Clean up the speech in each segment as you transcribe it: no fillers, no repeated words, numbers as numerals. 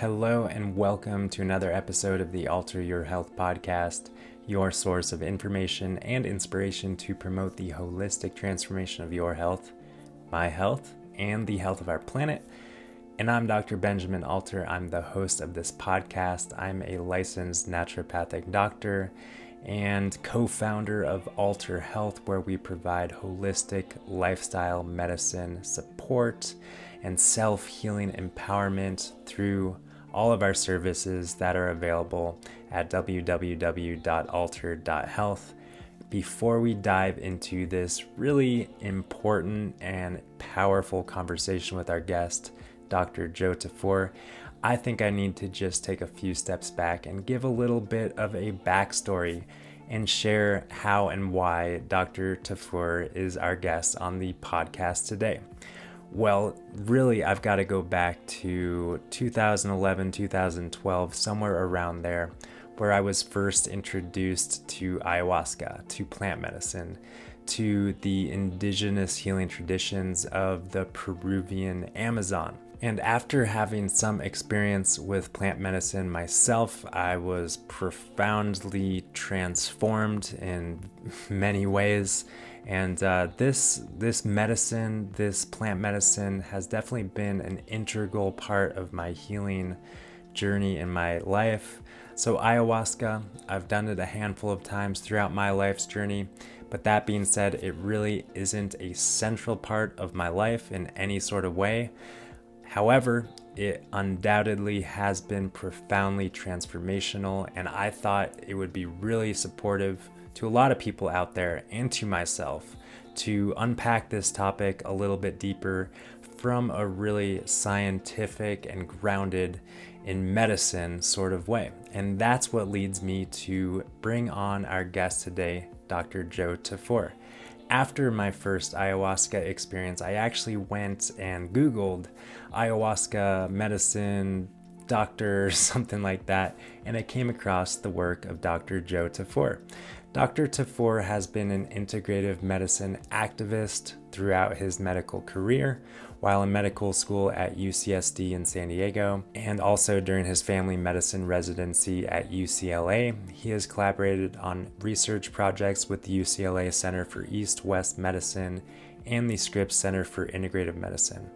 Hello and welcome to another episode of the Alter Your Health podcast, your source of information and inspiration to promote the holistic transformation of your health, my health, and the health of our planet. And I'm Dr. Benjamin Alter. I'm the host of this podcast. I'm a licensed naturopathic doctor and co-founder of Alter Health, where we provide holistic lifestyle medicine support and self-healing empowerment through all of our services that are available at www.alter.health. Before we dive into this really important and powerful conversation with our guest, Dr. Joe Tafur, I think I need to just take a few steps back and give a little bit of a backstory and share how and why Dr. Tafur is our guest on the podcast today. Well, really, I've got to go back to 2011, 2012, somewhere around there, where I was first introduced to ayahuasca, to plant medicine, to the indigenous healing traditions of the Peruvian Amazon. And after having some experience with plant medicine myself, I was profoundly transformed in many ways. And this medicine, this plant medicine, has definitely been an integral part of my healing journey in my life. So ayahuasca, I've done it a handful of times throughout my life's journey. But that being said, it really isn't a central part of my life in any sort of way. However, it undoubtedly has been profoundly transformational, and I thought it would be really supportive to a lot of people out there and to myself to unpack this topic a little bit deeper from a really scientific and grounded in medicine sort of way. And that's what leads me to bring on our guest today, Dr. Joe Tafur. After my first ayahuasca experience, I actually went and Googled ayahuasca medicine doctor, something like that, and I came across the work of Dr. Joe Tafur. Dr. Tafur has been an integrative medicine activist throughout his medical career, while in medical school at UCSD in San Diego, and also during his family medicine residency at UCLA. He has collaborated on research projects with the UCLA Center for East-West Medicine and the Scripps Center for Integrative Medicine.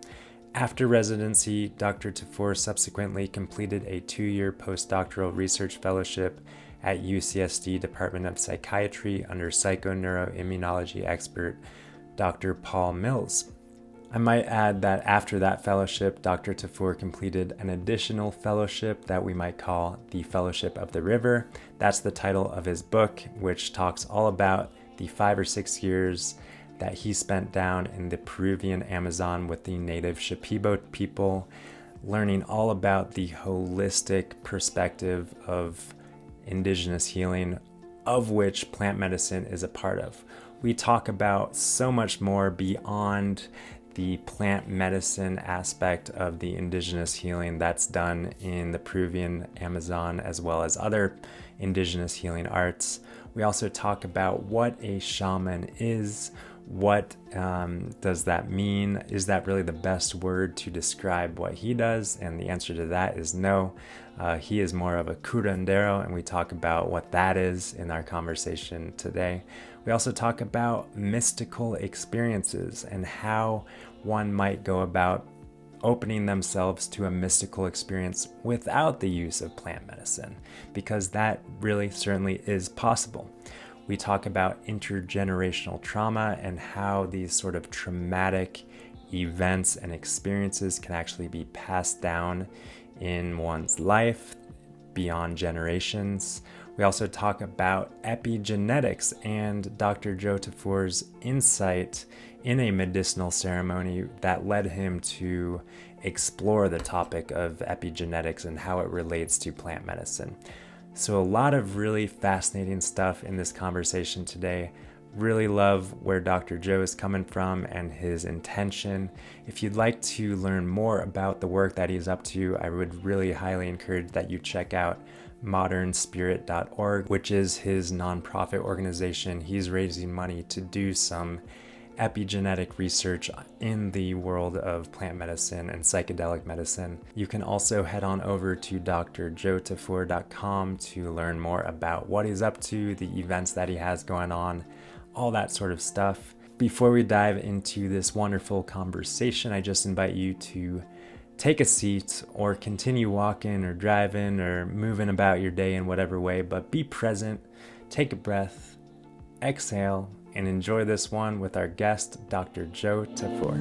After residency, Dr. Tafur subsequently completed a 2-year postdoctoral research fellowship at UCSD Department of Psychiatry under psychoneuroimmunology expert Dr. Paul Mills. I might add that after that fellowship, Dr. Tafur completed an additional fellowship that we might call the Fellowship of the River. That's the title of his book, which talks all about the 5 or 6 years that he spent down in the Peruvian Amazon with the native Shipibo people, learning all about the holistic perspective of indigenous healing, of which plant medicine is a part of. We talk about so much more beyond the plant medicine aspect of the indigenous healing that's done in the Peruvian Amazon, as well as other indigenous healing arts. We also talk about what a shaman is. What does that mean? Is that really the best word to describe what he does? And the answer to that is no. He is more of a curandero, and we talk about what that is in our conversation today. We also talk about mystical experiences and how one might go about opening themselves to a mystical experience without the use of plant medicine, because that really certainly is possible. We talk about intergenerational trauma and how these sort of traumatic events and experiences can actually be passed down in one's life beyond generations. We also talk about epigenetics and Dr. Joe Tafur's insight in a medicinal ceremony that led him to explore the topic of epigenetics and how it relates to plant medicine. So a lot of really fascinating stuff in this conversation today. Really love where Dr. Joe is coming from and his intention. If you'd like to learn more about the work that he's up to, I would really highly encourage that you check out modernspirit.org, which is his nonprofit organization. He's raising money to do some epigenetic research in the world of plant medicine and psychedelic medicine. You can also head on over to drjoetafur.com to learn more about what he's up to, the events that he has going on, all that sort of stuff. Before we dive into this wonderful conversation, I just invite you to take a seat or continue walking or driving or moving about your day in whatever way, but be present, take a breath, exhale, and enjoy this one with our guest, Dr. Joe Tafur.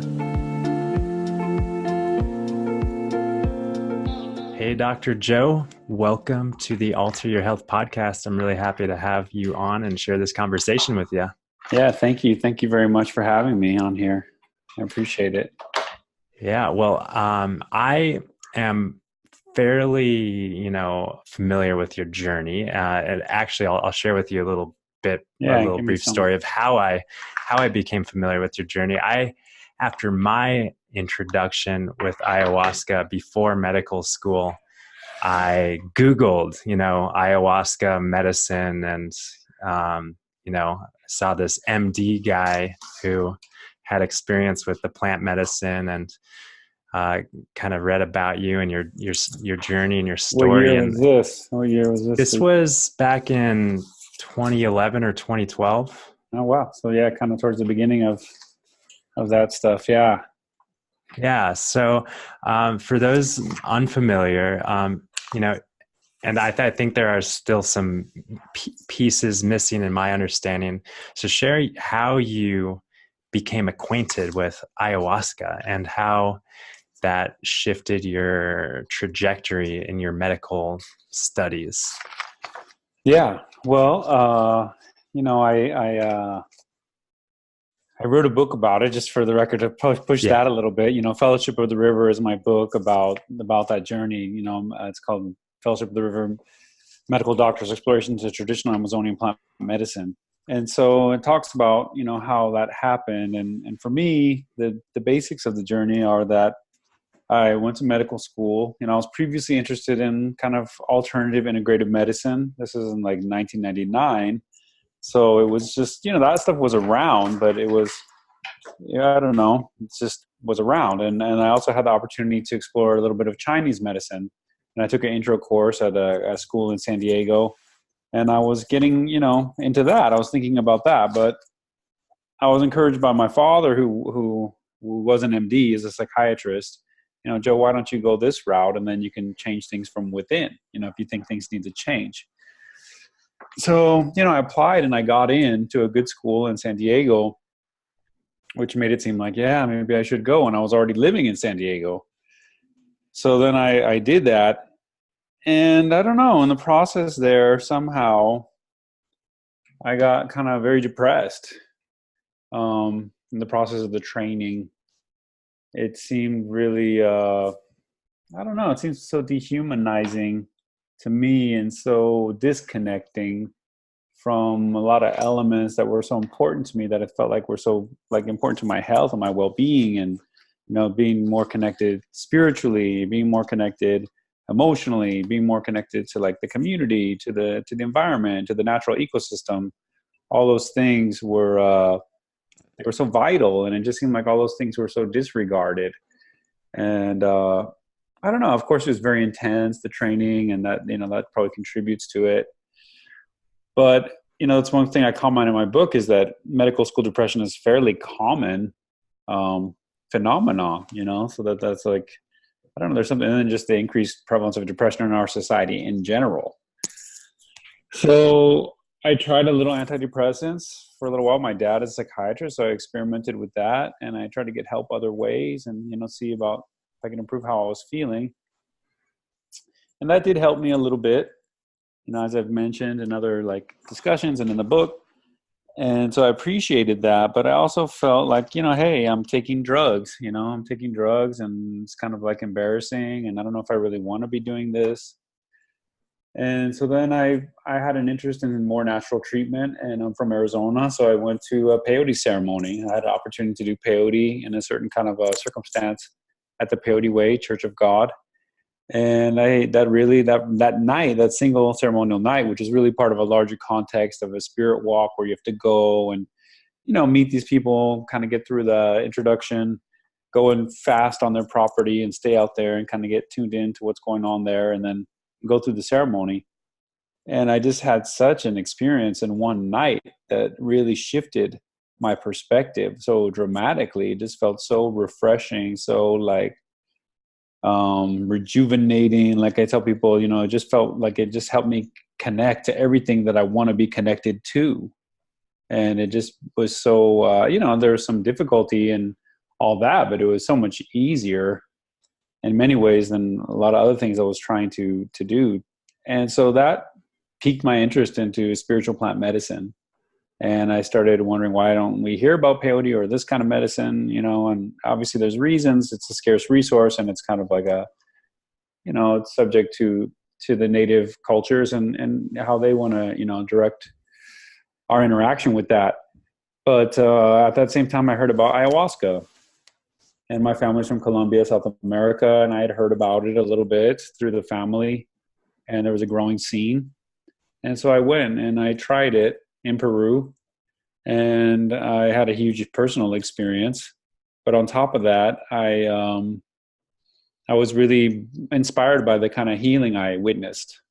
Hey, Dr. Joe, welcome to the Alter Your Health podcast. I'm really happy to have you on and share this conversation with you. Yeah, thank you. Thank you very much for having me on here. I appreciate it. Yeah, well, I am fairly, familiar with your journey. And actually, I'll share with you a little brief story of how I became familiar with your journey. After my introduction with ayahuasca before medical school, I Googled, ayahuasca medicine, and saw this MD guy who had experience with the plant medicine, and kind of read about you and your journey and your story. What year was this? This was back in 2011 or 2012. Oh, wow. So yeah, kind of towards the beginning of that stuff. Yeah. Yeah. So for those unfamiliar, and I think there are still some pieces missing in my understanding. So share how you became acquainted with ayahuasca and how that shifted your trajectory in your medical studies. Yeah. Well, I wrote a book about it, just for the record, to push that a little bit. Fellowship of the River is my book about that journey. It's called Fellowship of the River, Medical Doctors' Exploration to Traditional Amazonian Plant Medicine. And so it talks about, how that happened. And for me, the basics of the journey are that I went to medical school. I was previously interested in kind of alternative integrative medicine. This is in like 1999. So it was just, that stuff was around, but it was, I don't know, it just was around. And I also had the opportunity to explore a little bit of Chinese medicine. And I took an intro course at a school in San Diego. And I was getting, into that. I was thinking about that. But I was encouraged by my father, who was an MD, is a psychiatrist. Joe, why don't you go this route, and then you can change things from within, if you think things need to change. So, I applied and I got into a good school in San Diego, which made it seem like, yeah, maybe I should go. And I was already living in San Diego. So then I did that. And I don't know, in the process there, somehow I got kind of very depressed in the process of the training. It seemed really, it seems so dehumanizing to me and so disconnecting from a lot of elements that were so important to me, that it felt like were so important to my health and my well-being, and being more connected spiritually, being more connected emotionally, being more connected to the community, to the environment, to the natural ecosystem. All those things were they were so vital, and it just seemed like all those things were so disregarded. And I don't know, of course it was very intense, the training, and that that probably contributes to it. But it's one thing I comment in my book, is that medical school depression is fairly common phenomenon, so that's like, I don't know, there's something, and then just the increased prevalence of depression in our society in general. So I tried a little antidepressants for a little while. My dad is a psychiatrist, so I experimented with that, and I tried to get help other ways, and see about if I can improve how I was feeling. And that did help me a little bit, as I've mentioned in other discussions and in the book. And so I appreciated that, but I also felt like, hey, I'm taking drugs, I'm taking drugs, and it's kind of embarrassing, and I don't know if I really want to be doing this. And so then I had an interest in more natural treatment, and I'm from Arizona, so I went to a peyote ceremony. I had an opportunity to do peyote in a certain kind of a circumstance at the Peyote Way Church of God. And that night, that single ceremonial night, which is really part of a larger context of a spirit walk where you have to go and meet these people, kind of get through the introduction, go and fast on their property and stay out there and kind of get tuned into what's going on there, and then go through the ceremony. And I just had such an experience in one night that really shifted my perspective so dramatically. It just felt so refreshing, so like rejuvenating. Like I tell people, it just felt like it just helped me connect to everything that I want to be connected to. And it just was so, there was some difficulty and all that, but it was so much easier in many ways than a lot of other things I was trying to do. And so that piqued my interest into spiritual plant medicine. And I started wondering, why don't we hear about peyote or this kind of medicine, and obviously there's reasons. It's a scarce resource, and it's kind of like it's subject to the native cultures and how they want to, direct our interaction with that. But at that same time, I heard about ayahuasca. And my family's from Colombia, South America, and I had heard about it a little bit through the family, and there was a growing scene. And so I went and I tried it in Peru, and I had a huge personal experience. But on top of that, I was really inspired by the kind of healing I witnessed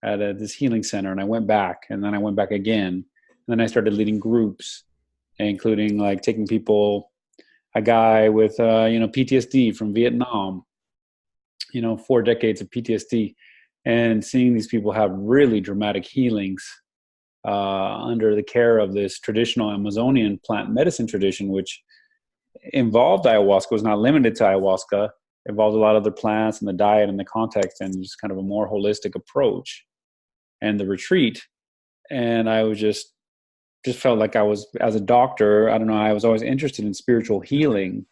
at this healing center, and I went back, and then I went back again, and then I started leading groups, including like taking people, a guy with PTSD from Vietnam, 4 decades of PTSD, and seeing these people have really dramatic healings under the care of this traditional Amazonian plant medicine tradition, which involved ayahuasca. Was not limited to ayahuasca. It involved a lot of other plants and the diet and the context and just kind of a more holistic approach and the retreat. And I was just felt like I was, as a doctor, I don't know, I was always interested in spiritual healing.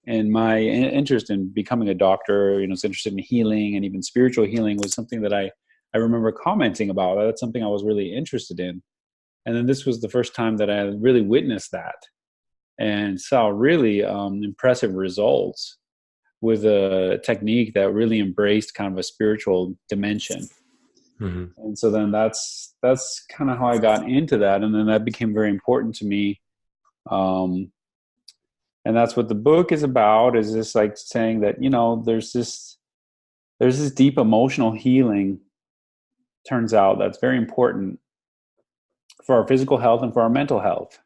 And my interest in becoming a doctor, was interested in healing, and even spiritual healing was something that I remember commenting about. That's something I was really interested in. And then this was the first time that I really witnessed that and saw really impressive results with a technique that really embraced kind of a spiritual dimension. Mm-hmm. And so then that's kind of how I got into that. And then that became very important to me. And that's what the book is about, is just like saying that, there's this deep emotional healing, turns out, that's very important for our physical health and for our mental health.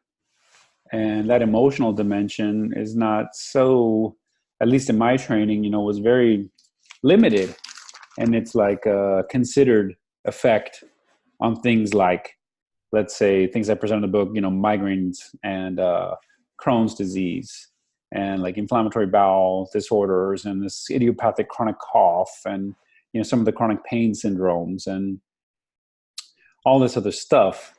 And that emotional dimension is not so, at least in my training, was very limited. And it's like a considered effect on things like, let's say, things I present in the book, migraines and Crohn's disease and like inflammatory bowel disorders and this idiopathic chronic cough and, some of the chronic pain syndromes and all this other stuff.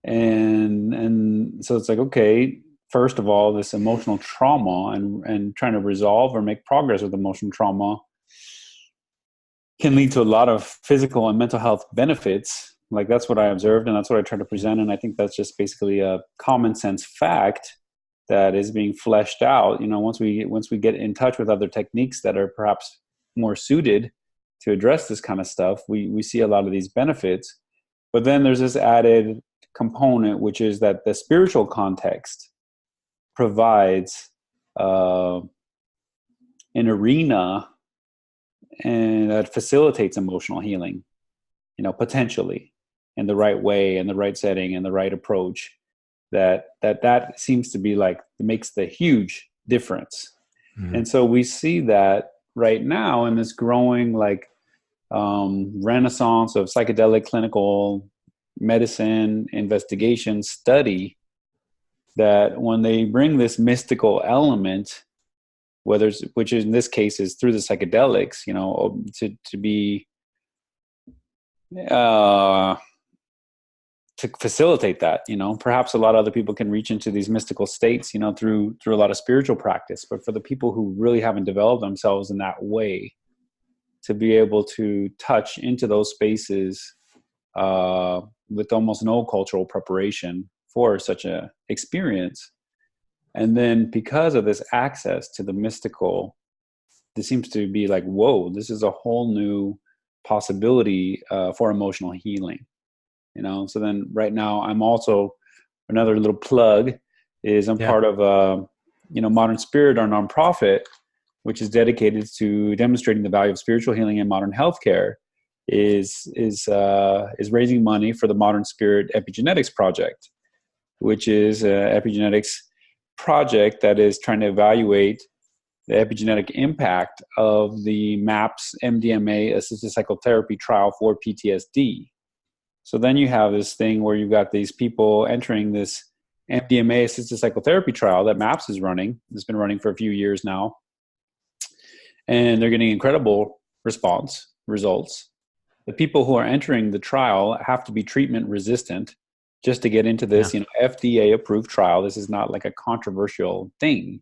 And so it's like, okay, first of all, this emotional trauma and trying to resolve or make progress with emotional trauma can lead to a lot of physical and mental health benefits. Like that's what I observed, and that's what I try to present. And I think that's just basically a common sense fact that is being fleshed out. Once we get in touch with other techniques that are perhaps more suited to address this kind of stuff, we see a lot of these benefits. But then there's this added component, which is that the spiritual context provides an arena and that facilitates emotional healing, potentially in the right way, in the right setting, and the right approach. That seems to be like makes the huge difference. Mm-hmm. And so we see that right now in this growing like renaissance of psychedelic clinical medicine investigation study, that when they bring this mystical element, which in this case is through the psychedelics, to be to facilitate that, perhaps a lot of other people can reach into these mystical states, through a lot of spiritual practice. But for the people who really haven't developed themselves in that way, to be able to touch into those spaces with almost no cultural preparation for such a experience. And then because of this access to the mystical, this seems to be like, whoa, this is a whole new possibility for emotional healing. So then right now I'm also, another little plug, is I'm Yeah. part of Modern Spirit, our nonprofit, which is dedicated to demonstrating the value of spiritual healing in modern healthcare. Is raising money for the Modern Spirit Epigenetics project, which is an epigenetics project that is trying to evaluate the epigenetic impact of the MAPS MDMA assisted psychotherapy trial for PTSD. So then you have this thing where you've got these people entering this MDMA assisted psychotherapy trial that MAPS is running. It's been running for a few years now. And they're getting incredible results. The people who are entering the trial have to be treatment resistant just to get into this, FDA approved trial. This is not like a controversial thing.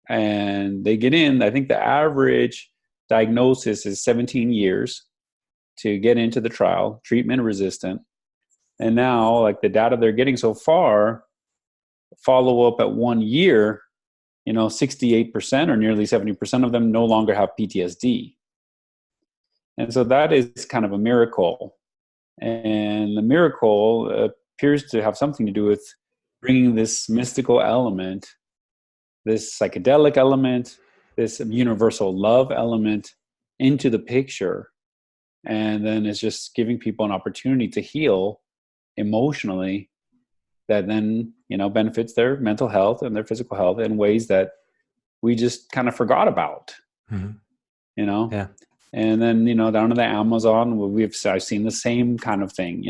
And they get in, I think the average diagnosis is 17 years to get into the trial, treatment resistant. And now, like the data they're getting so far, follow up at 1 year, 68% or nearly 70% of them no longer have PTSD. And so that is kind of a miracle. And the miracle appears to have something to do with bringing this mystical element, this psychedelic element, this universal love element into the picture. And then it's just giving people an opportunity to heal emotionally that then, benefits their mental health and their physical health in ways that we just kind of forgot about, Yeah. And then, down to the Amazon, I've seen the same kind of thing,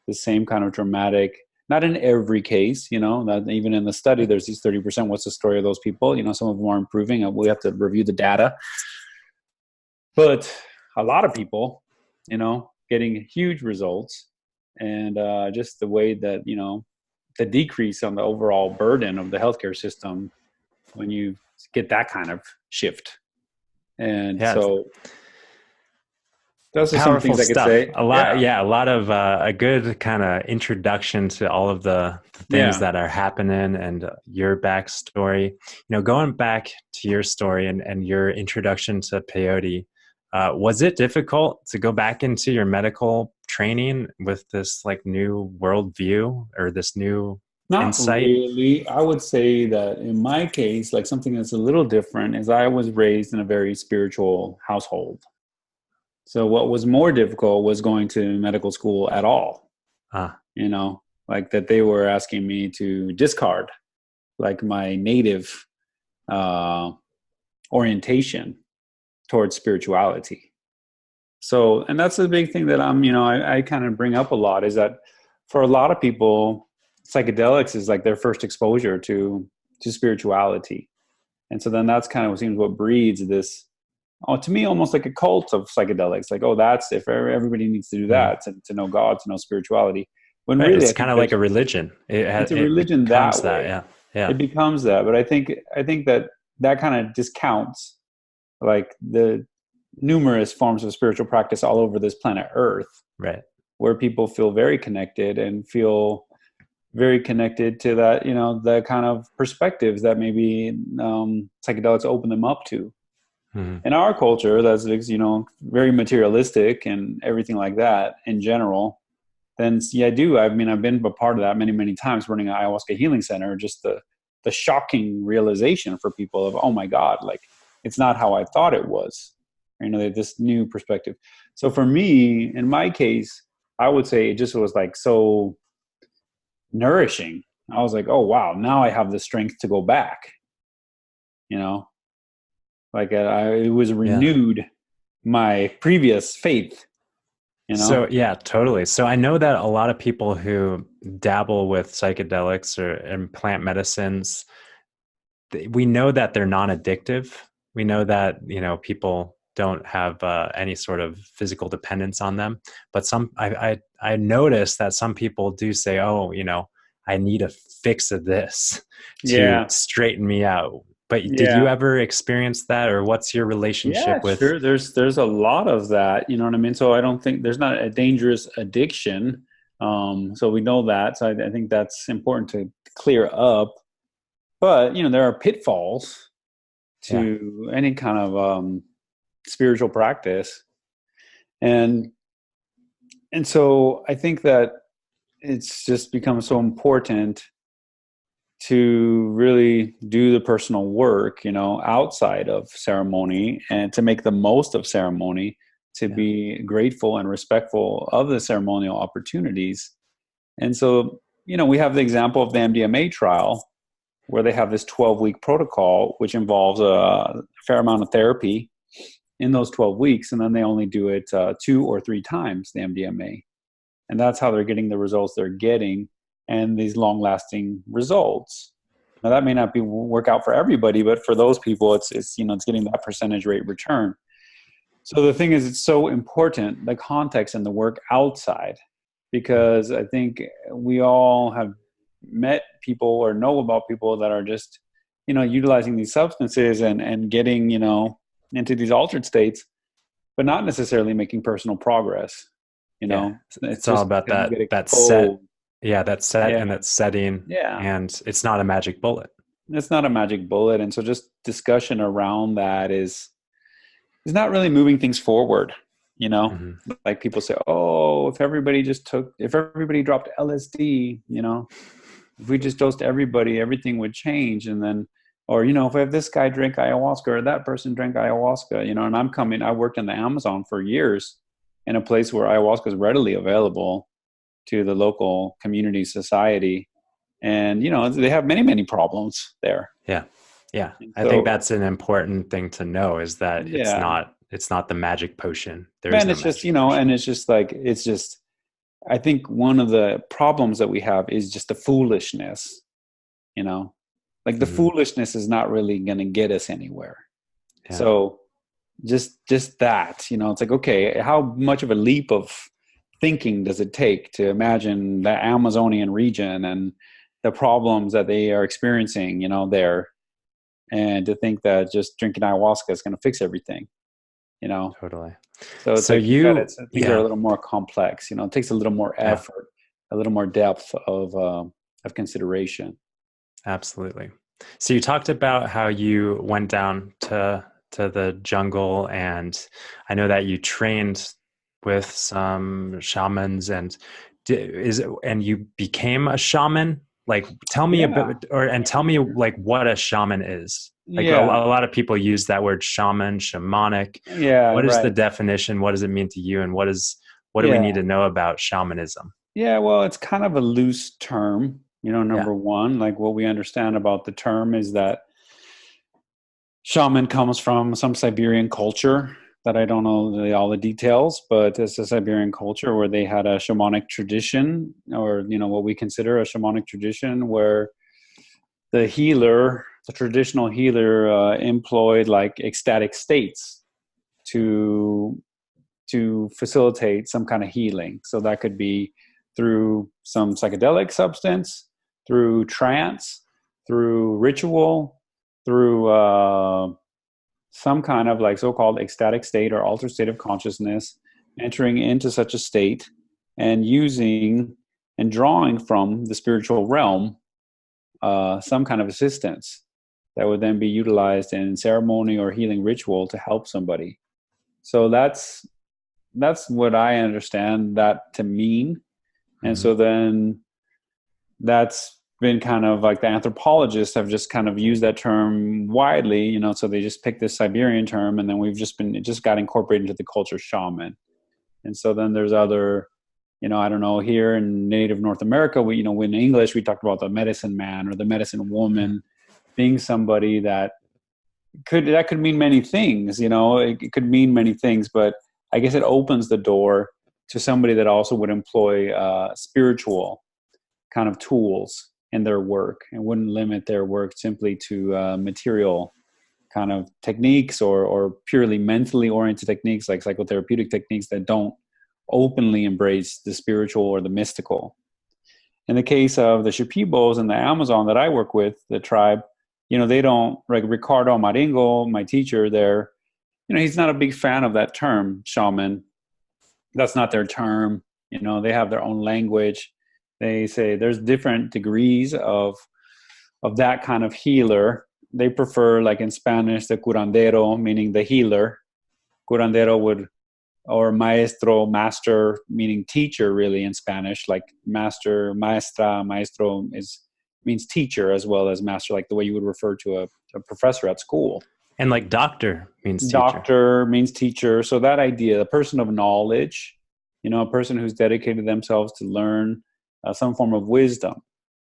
the same kind of dramatic, not in every case, not even in the study, there's these 30%. What's the story of those people? Some of them are improving. We have to review the data. But a lot of people, getting huge results, and just the way that, the decrease on the overall burden of the healthcare system when you get that kind of shift. And so those are some things I could say. A lot of a good kind of introduction to all of the things that are happening and your backstory. Going back to your story and your introduction to peyote, was it difficult to go back into your medical training with this like new worldview or this new insight? Not really. I would say that in my case, like something that's a little different is I was raised in a very spiritual household. So what was more difficult was going to medical school at all. Like that they were asking me to discard like my native orientation towards spirituality. So, and that's the big thing that I kind of bring up a lot is that for a lot of people, psychedelics is like their first exposure to spirituality. And so then that's kind of what seems what breeds this, to me, almost like a cult of psychedelics. Like, that's if everybody needs to do that to know God, to know spirituality. When really, it's kind of like a religion. It's a religion that way. Yeah. It becomes that. But I think that kind of discounts like the numerous forms of spiritual practice all over this planet Earth, right? Where people feel very connected and feel very connected to that, the kind of perspectives that maybe psychedelics open them up to. In our culture, that's very materialistic and everything like that in general. Then I do. I mean, I've been a part of that many, many times running an ayahuasca healing center. Just the shocking realization for people of, oh my God, like it's not how I thought it was. This new perspective. So for me, in my case, I would say it just was like so nourishing. I was like, oh wow, now I have the strength to go back. Like it was renewed my previous faith. So yeah, totally. So I know that a lot of people who dabble with psychedelics and plant medicines, we know that they're non-addictive. We know that people don't have any sort of physical dependence on them. But I noticed that some people do say, oh, I need a fix of this to straighten me out. But did you ever experience that, or what's your relationship with? Sure. There's a lot of that. You know what I mean? So I don't think there's not a dangerous addiction. So we know that. So I think that's important to clear up. But there are pitfalls to any kind of spiritual practice, and so I think that it's just become so important to really do the personal work, outside of ceremony, and to make the most of ceremony, to be grateful and respectful of the ceremonial opportunities. And so, we have the example of the MDMA trial, where they have this 12-week protocol, which involves a fair amount of therapy in those 12 weeks. And then they only do it 2 or 3 times, the MDMA. And that's how they're getting the results they're getting, and these long-lasting results. Now, that may not work out for everybody, but for those people, it's getting that percentage rate return. So the thing is, it's so important, the context and the work outside, because I think we all have met people or know about people that are just, utilizing these substances and getting, into these altered states, but not necessarily making personal progress. It's all about that set. Yeah, that set and that setting. Yeah. And it's not a magic bullet. It's not a magic bullet. And so just discussion around that is not really moving things forward. Like people say, oh, if everybody dropped LSD, if we just dosed everybody, everything would change. And then, or, if I have this guy drink ayahuasca or that person drank ayahuasca, and I worked in the Amazon for years in a place where ayahuasca is readily available to the local community society. And, they have many, many problems there. Yeah. Yeah. I think that's an important thing to know, is that it's not the magic potion. I think one of the problems that we have is just the foolishness, like the foolishness is not really going to get us anywhere. Yeah. So just that, it's like, okay, how much of a leap of thinking does it take to imagine the Amazonian region and the problems that they are experiencing, there, and to think that just drinking ayahuasca is going to fix everything, Totally. So it's things are a little more complex, it takes a little more effort, a little more depth of consideration. Absolutely. So you talked about how you went down to the jungle, and I know that you trained with some shamans, and you became a shaman. Like, tell me tell me like what a shaman is. Like a lot of people use that word shaman, shamanic. Yeah. What is the definition? What does it mean to you? And what do we need to know about shamanism? Yeah, well, it's kind of a loose term, number one. Like, what we understand about the term is that shaman comes from some Siberian culture that I don't know all the details, but it's a Siberian culture where they had a shamanic tradition, or, what we consider a shamanic tradition, where the traditional healer, employed like ecstatic states to facilitate some kind of healing. So that could be through some psychedelic substance, through trance, through ritual, through some kind of like so-called ecstatic state or altered state of consciousness, entering into such a state and using and drawing from the spiritual realm some kind of assistance that would then be utilized in ceremony or healing ritual to help somebody. So that's what I understand that to mean. And so then that's been kind of like the anthropologists have just kind of used that term widely, so they just picked this Siberian term, and then it just got incorporated into the culture shaman. And so then there's other, I don't know, here in native North America, in English, we talked about the medicine man or the medicine woman being somebody that could mean many things, it could mean many things, but I guess it opens the door to somebody that also would employ spiritual kind of tools in their work, and wouldn't limit their work simply to material kind of techniques or purely mentally oriented techniques like psychotherapeutic techniques that don't openly embrace the spiritual or the mystical. In the case of the Shipibos in the Amazon that I work with, the tribe, they don't, like Ricardo Maringo, my teacher there, he's not a big fan of that term, shaman. That's not their term. They have their own language. They say there's different degrees of that kind of healer. They prefer, like in Spanish, the curandero, meaning the healer. Curandero or maestro, master, meaning teacher, really, in Spanish. Like master, maestra, maestro means teacher as well as master, like the way you would refer to a professor at school. And like doctor means teacher. Doctor means teacher. So that idea, a person of knowledge, a person who's dedicated themselves to learn some form of wisdom.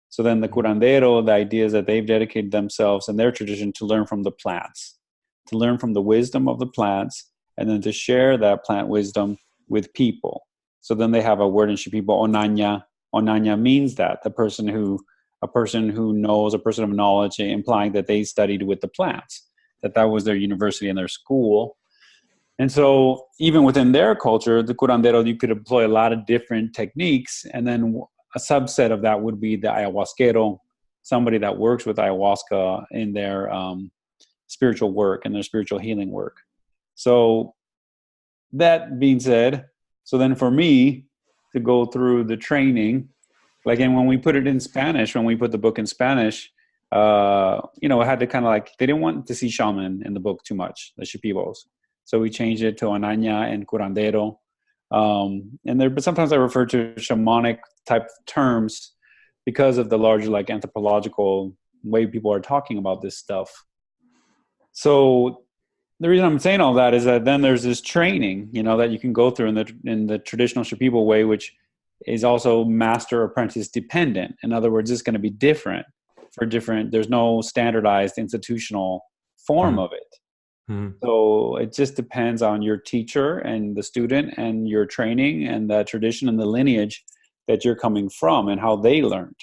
So then the curandero, the idea is that they've dedicated themselves in their tradition to learn from the plants, to learn from the wisdom of the plants, and then to share that plant wisdom with people. So then they have a word in Shipibo, onanya. Onanya means that a person who knows, a person of knowledge, implying that they studied with the plants, that was their university and their school. And so even within their culture, the curandero, you could employ a lot of different techniques. And then a subset of that would be the ayahuasquero, somebody that works with ayahuasca in their spiritual work and their spiritual healing work. So that being said, so then for me to go through the training, like, and when we put it in Spanish, when we put the book in Spanish, I had to kind of they didn't want to see shaman in the book too much, the Shipibos. So we changed it to Anaña and Curandero. But sometimes I refer to shamanic type terms because of the larger anthropological way people are talking about this stuff. So the reason I'm saying all that is that then there's this training, that you can go through in the traditional Shipibo way, which is also master apprentice dependent. In other words, it's going to be different for different. There's no standardized institutional form of it. So it just depends on your teacher and the student and your training and the tradition and the lineage that you're coming from and how they learned.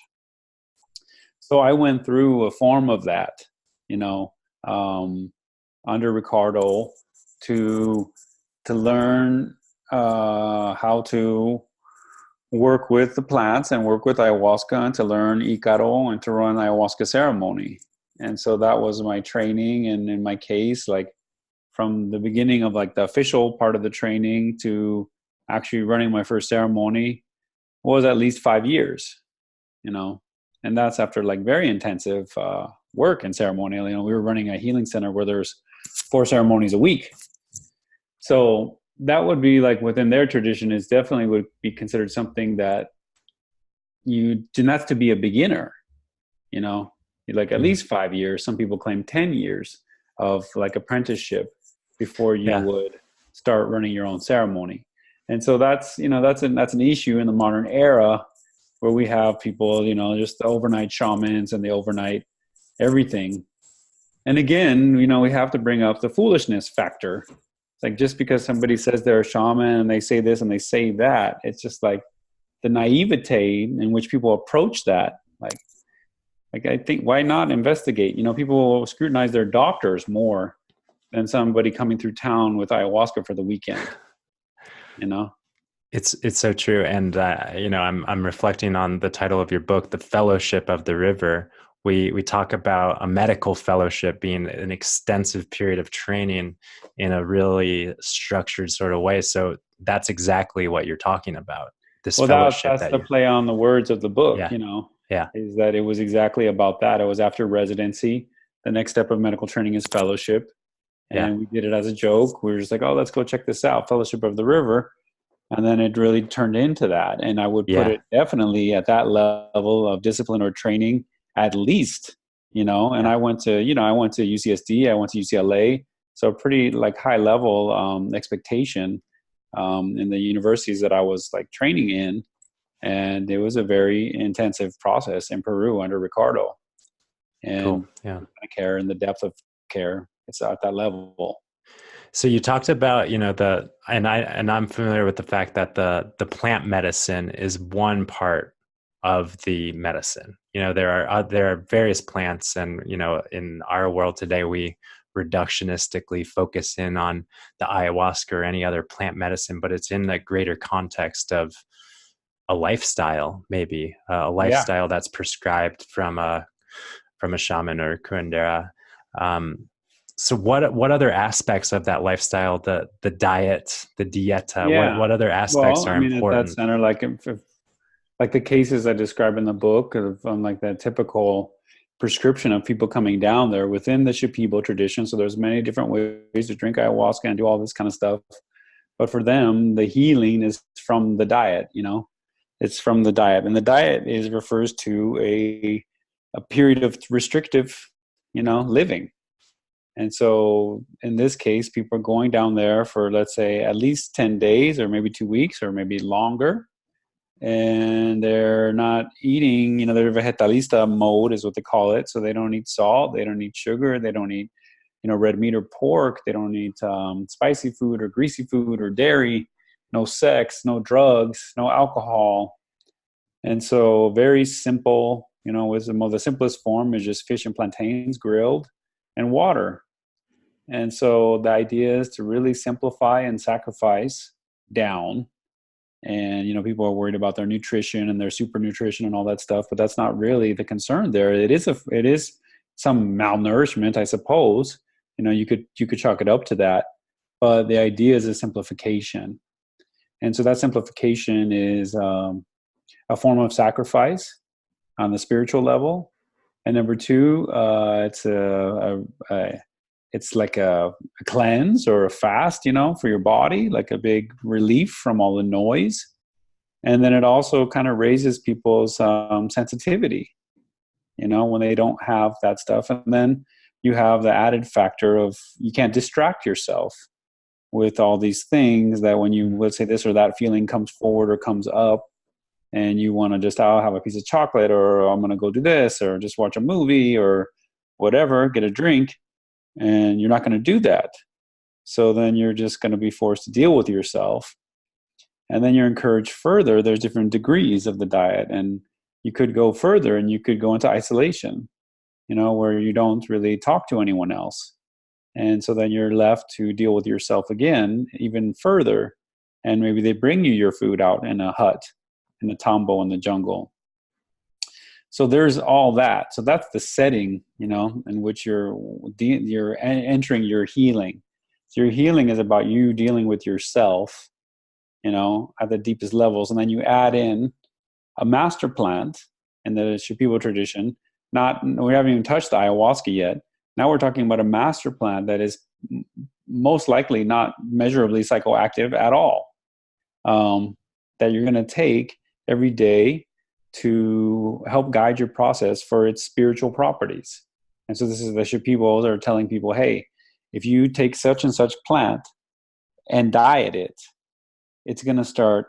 So I went through a form of that, under Ricardo to learn how to work with the plants and work with ayahuasca and to learn Icaro and to run ayahuasca ceremony. And so that was my training. And in my case, from the beginning of the official part of the training to actually running my first ceremony was at least 5 years, and that's after very intensive work and ceremonial. We were running a healing center where there's 4 ceremonies a week. So that would be within their tradition is definitely would be considered something that and that's to be a beginner, at least 5 years. Some people claim 10 years of apprenticeship before you would start running your own ceremony. And so that's an issue in the modern era where we have people, just the overnight shamans and the overnight everything. And again, we have to bring up the foolishness factor. It's just because somebody says they're a shaman and they say this and they say that, it's just the naivete in which people approach that. I think, why not investigate? People will scrutinize their doctors more than somebody coming through town with ayahuasca for the weekend. It's so true. And I'm reflecting on the title of your book, The Fellowship of the River. We talk about a medical fellowship being an extensive period of training in a really structured sort of way. So that's exactly what you're talking about. This fellowship. That's the play on the words of the book. Yeah. Is that it was exactly about that. It was after residency. The next step of medical training is fellowship. And we did it as a joke. We were just let's go check this out, Fellowship of the River. And then it really turned into that. And I would put it definitely at that level of discipline or training, at least, and I went to UCSD, I went to UCLA. So pretty high level expectation in the universities that I was training in. And it was a very intensive process in Peru under Ricardo. And the care and the depth of care, it's at that level. So you talked about, I'm familiar with the fact that the plant medicine is one part of the medicine. There are various plants, and in our world today, we reductionistically focus in on the ayahuasca or any other plant medicine, but it's in the greater context of a lifestyle, maybe a lifestyle that's prescribed from a shaman or curandera. So what other aspects of that lifestyle, the diet, the dieta, what other aspects are important? At that center, like the cases I describe in the book of that typical prescription of people coming down there within the Shipibo tradition. So there's many different ways to drink ayahuasca and do all this kind of stuff. But for them, the healing is from the diet, it's from the diet. And the diet refers to a period of restrictive, living. And so in this case, people are going down there for, let's say, at least 10 days or maybe 2 weeks or maybe longer. And they're not eating, they're vegetalista mode is what they call it. So they don't eat salt, they don't eat sugar, they don't eat, red meat or pork. They don't eat spicy food or greasy food or dairy, no sex, no drugs, no alcohol. And so very simple, with the simplest form is just fish and plantains grilled and water. And so the idea is to really simplify and sacrifice down. And, people are worried about their nutrition and their super nutrition and all that stuff, but that's not really the concern there. It is some malnourishment, I suppose. You could chalk it up to that, but the idea is a simplification. And so that simplification is a form of sacrifice on the spiritual level. And number two, it's like a cleanse or a fast, for your body, like a big relief from all the noise. And then it also kind of raises people's sensitivity, when they don't have that stuff. And then you have the added factor of you can't distract yourself with all these things that when you, let's say, this or that feeling comes forward or comes up, and you want to just, I'll have a piece of chocolate, or I'm going to go do this, or just watch a movie or whatever, get a drink. And you're not going to do that. So then you're just going to be forced to deal with yourself. And then you're encouraged further. There's different degrees of the diet. And you could go further and you could go into isolation, where you don't really talk to anyone else. And so then you're left to deal with yourself again, even further. And maybe they bring you your food out in a hut, in a tambo in the jungle. So there's all that. So that's the setting, in which you're entering your healing. So your healing is about you dealing with yourself, at the deepest levels. And then you add in a master plant in the Shipibo tradition. We haven't even touched the ayahuasca yet. Now we're talking about a master plant that is most likely not measurably psychoactive at all, that you're going to take every day to help guide your process for its spiritual properties. And so this is the Shipibos are telling people, hey, if you take such and such plant and diet it, it's going to start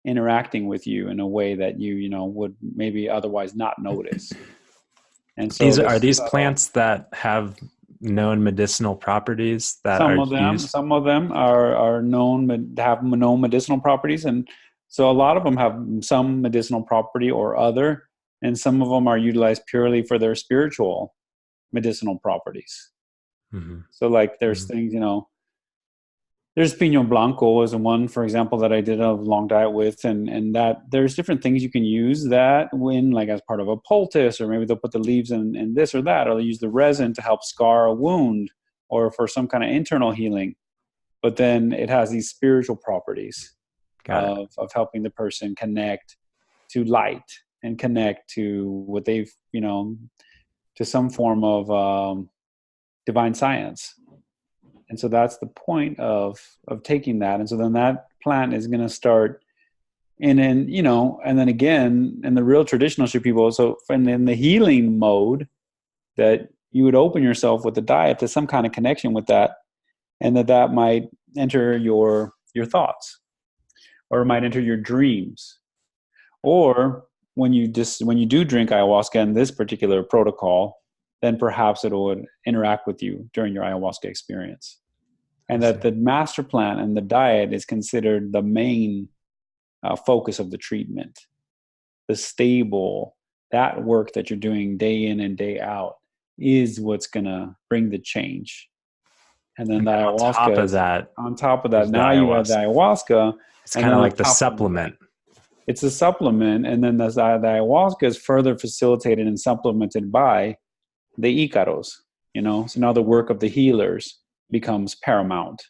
interacting with you in a way that you would maybe otherwise not notice. And so are these plants that have known medicinal properties that some of them are known to have known medicinal properties, and so a lot of them have some medicinal property or other, and some of them are utilized purely for their spiritual medicinal properties. Mm-hmm. So like there's things, there's Piño Blanco is one, for example, that I did a long diet with, and that there's different things you can use that when, like as part of a poultice, or maybe they'll put the leaves in this or that, or they'll use the resin to help scar a wound or for some kind of internal healing. But then it has these spiritual properties of helping the person connect to light and connect to what they've, to some form of divine science. And so that's the point of taking that. And so then that plant is going to start and then again, in the real traditional people, so in the healing mode, that you would open yourself with the diet to some kind of connection with that, and that might enter your thoughts, or it might enter your dreams. Or when you do drink ayahuasca in this particular protocol, then perhaps it would interact with you during your ayahuasca experience. And that the master plan and the diet is considered the main focus of the treatment. The stable, that work that you're doing day in and day out is what's going to bring the change. And then the ayahuasca, on top of that, now you have the ayahuasca. It's kind of like the supplement. It's a supplement. And then the ayahuasca is further facilitated and supplemented by the Icaros, So now the work of the healers becomes paramount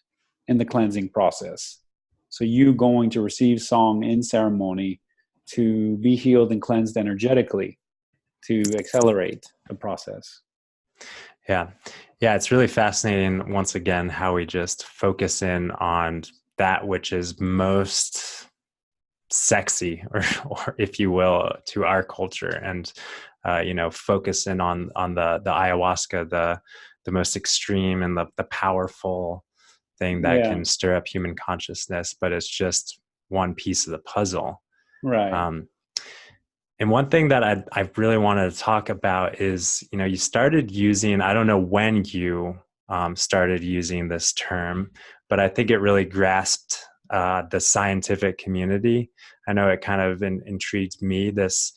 in the cleansing process. So you going to receive song in ceremony to be healed and cleansed energetically to accelerate the process. Yeah. It's really fascinating, once again, how we just focus in on that which is most sexy, or if you will, to our culture. And focus in on the ayahuasca, the most extreme and the powerful thing that Yeah. can stir up human consciousness, but it's just one piece of the puzzle. Right. And one thing that I really wanted to talk about is, you started using, I don't know when you started using this term, but I think it really grasped the scientific community. I know it kind of intrigued me, this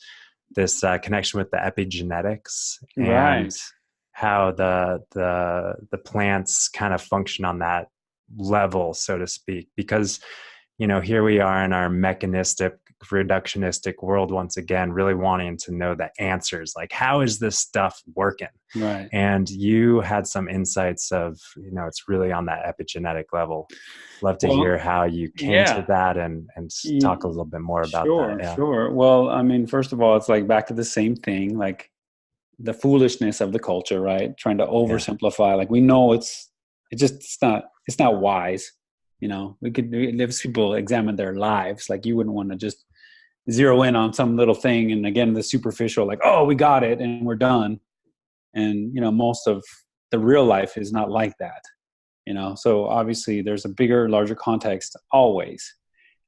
connection with the epigenetics and Right. how the plants kind of function on that level, so to speak, because here we are in our mechanistic, reductionistic world once again, really wanting to know the answers, like how is this stuff working? Right. And you had some insights of, it's really on that epigenetic level. Love to hear Well, how you came to yeah. that and talk a little bit more about that. Sure, Yeah. sure. Well, I mean, first of all, it's like back to the same thing, like the foolishness of the culture, right? Trying to Yeah. oversimplify. Like we know it's not wise. If people examine their lives, like you wouldn't want to just zero in on some little thing. And again, the superficial, like, oh, we got it and we're done. And, most of the real life is not like that, So obviously there's a bigger, larger context always.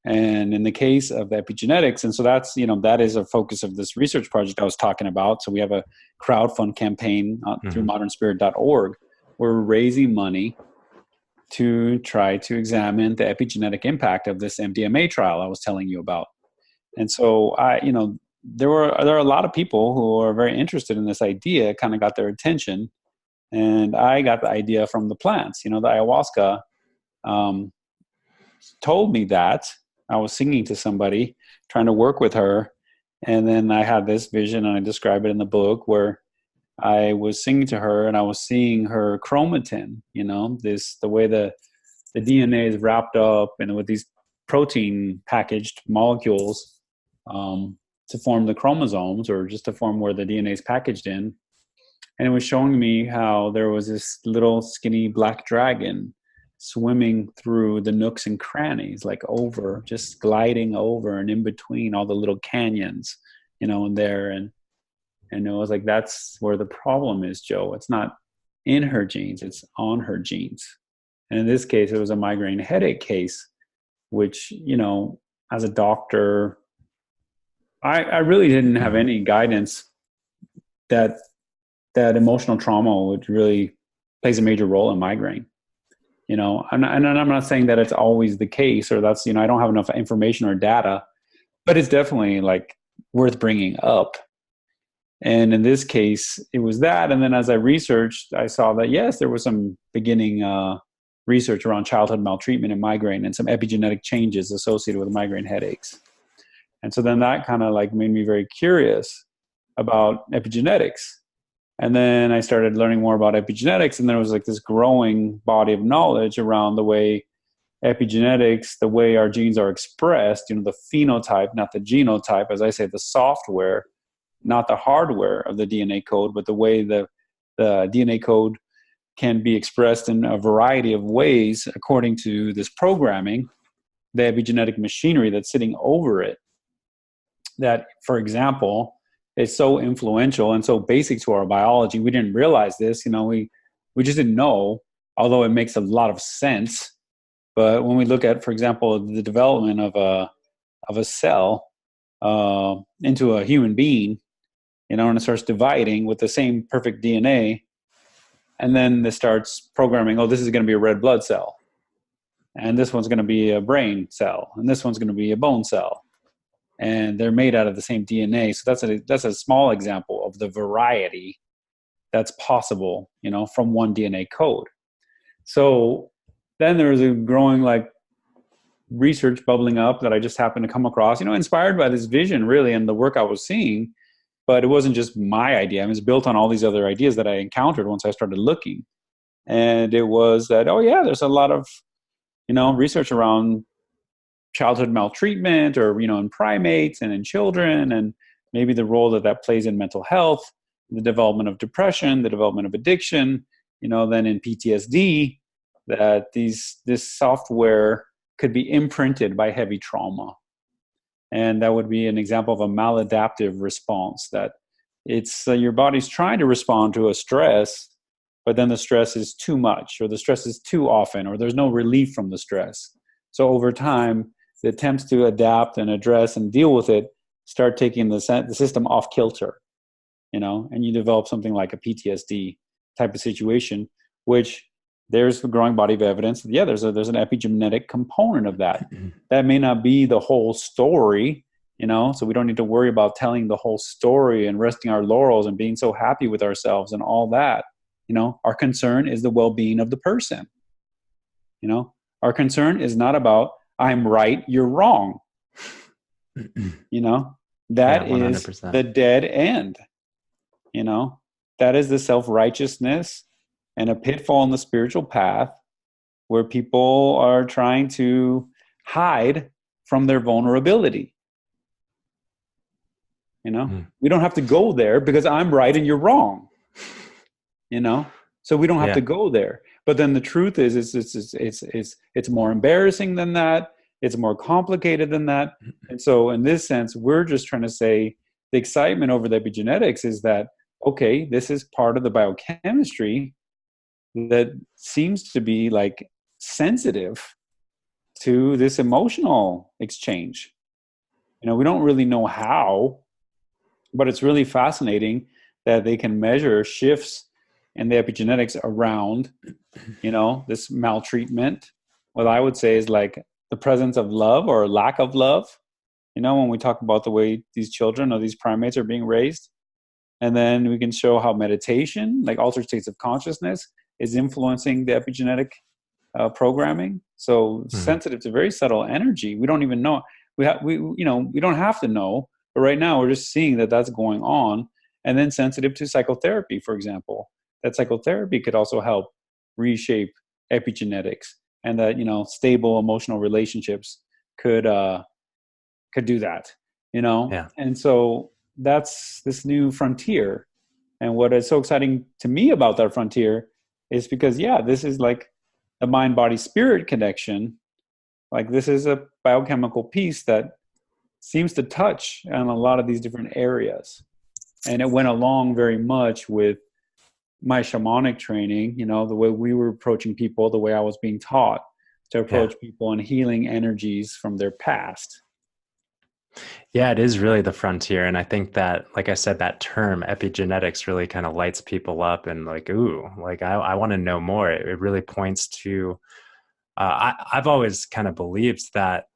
And in the case of epigenetics, and so that's, that is a focus of this research project I was talking about. So we have a crowdfund campaign through modernspirit.org. We're raising money to try to examine the epigenetic impact of this MDMA trial I was telling you about. And so there are a lot of people who are very interested in this idea, kind of got their attention. And I got the idea from the plants, the ayahuasca told me that. I was singing to somebody, trying to work with her. And then I had this vision, and I describe it in the book, where I was singing to her and I was seeing her chromatin, the way the DNA is wrapped up and with these protein packaged molecules to form the chromosomes, or just to form where the DNA is packaged in. And it was showing me how there was this little skinny black dragon swimming through the nooks and crannies, like just gliding over and in between all the little canyons, and there. And it was like, that's where the problem is, Joe. It's not in her genes, it's on her genes. And in this case, it was a migraine headache case, which, as a doctor, I really didn't have any guidance that emotional trauma would really plays a major role in migraine. And I'm not saying that it's always the case, or that's, I don't have enough information or data, but it's definitely like worth bringing up. And in this case, it was that. And then as I researched, I saw that, yes, there was some beginning research around childhood maltreatment and migraine and some epigenetic changes associated with migraine headaches. And so then that kind of like made me very curious about epigenetics. And then I started learning more about epigenetics, and there was like this growing body of knowledge around the way epigenetics, the way our genes are expressed, the phenotype, not the genotype, as I say, the software, not the hardware of the DNA code, but the way the DNA code can be expressed in a variety of ways according to this programming, the epigenetic machinery that's sitting over it. That, for example, is so influential and so basic to our biology. We didn't realize this, we just didn't know, although it makes a lot of sense. But when we look at, for example, the development of a cell into a human being, and it starts dividing with the same perfect DNA, and then this starts programming, oh, this is going to be a red blood cell, and this one's going to be a brain cell, and this one's going to be a bone cell. And they're made out of the same DNA. So that's a small example of the variety that's possible, from one DNA code. So then there's a growing like research bubbling up that I just happened to come across, inspired by this vision really and the work I was seeing. But it wasn't just my idea. It was built on all these other ideas that I encountered once I started looking. And it was that, oh yeah, there's a lot of, research around childhood maltreatment, or in primates and in children, and maybe the role that plays in mental health, the development of depression, the development of addiction, then in PTSD, that this software could be imprinted by heavy trauma. And that would be an example of a maladaptive response, that it's your body's trying to respond to a stress, but then the stress is too much, or the stress is too often, or there's no relief from the stress. So over time, the attempts to adapt and address and deal with it start taking the system off kilter, and you develop something like a PTSD type of situation, which there's a growing body of evidence. Yeah, there's an epigenetic component of that. That may not be the whole story, so we don't need to worry about telling the whole story and resting our laurels and being so happy with ourselves and all that. Our concern is the well-being of the person. Our concern is not about I'm right, you're wrong. That is the dead end. That is the self-righteousness and a pitfall in the spiritual path where people are trying to hide from their vulnerability. We don't have to go there because I'm right and you're wrong. So we don't have to go there. But then the truth is, it's more embarrassing than that. It's more complicated than that. And so in this sense, we're just trying to say the excitement over the epigenetics is that, okay, this is part of the biochemistry that seems to be like sensitive to this emotional exchange. We don't really know how, but it's really fascinating that they can measure shifts in the epigenetics around, this maltreatment. What I would say is like the presence of love or lack of love, when we talk about the way these children or these primates are being raised. And then we can show how meditation, like altered states of consciousness, is influencing the epigenetic programming. So sensitive to very subtle energy. We don't even know. We don't have to know. But right now we're just seeing that that's going on. And then sensitive to psychotherapy, for example. That psychotherapy could also help reshape epigenetics, and that stable emotional relationships could do that. And so that's this new frontier. And what is so exciting to me about that frontier is because this is like the mind body spirit connection. Like this is a biochemical piece that seems to touch on a lot of these different areas, and it went along very much with my shamanic training, the way we were approaching people, the way I was being taught to approach people and healing energies from their past. Yeah, it is really the frontier. And I think that, like I said, that term epigenetics really kind of lights people up and like, ooh, like I want to know more. It really points to, I've always kind of believed that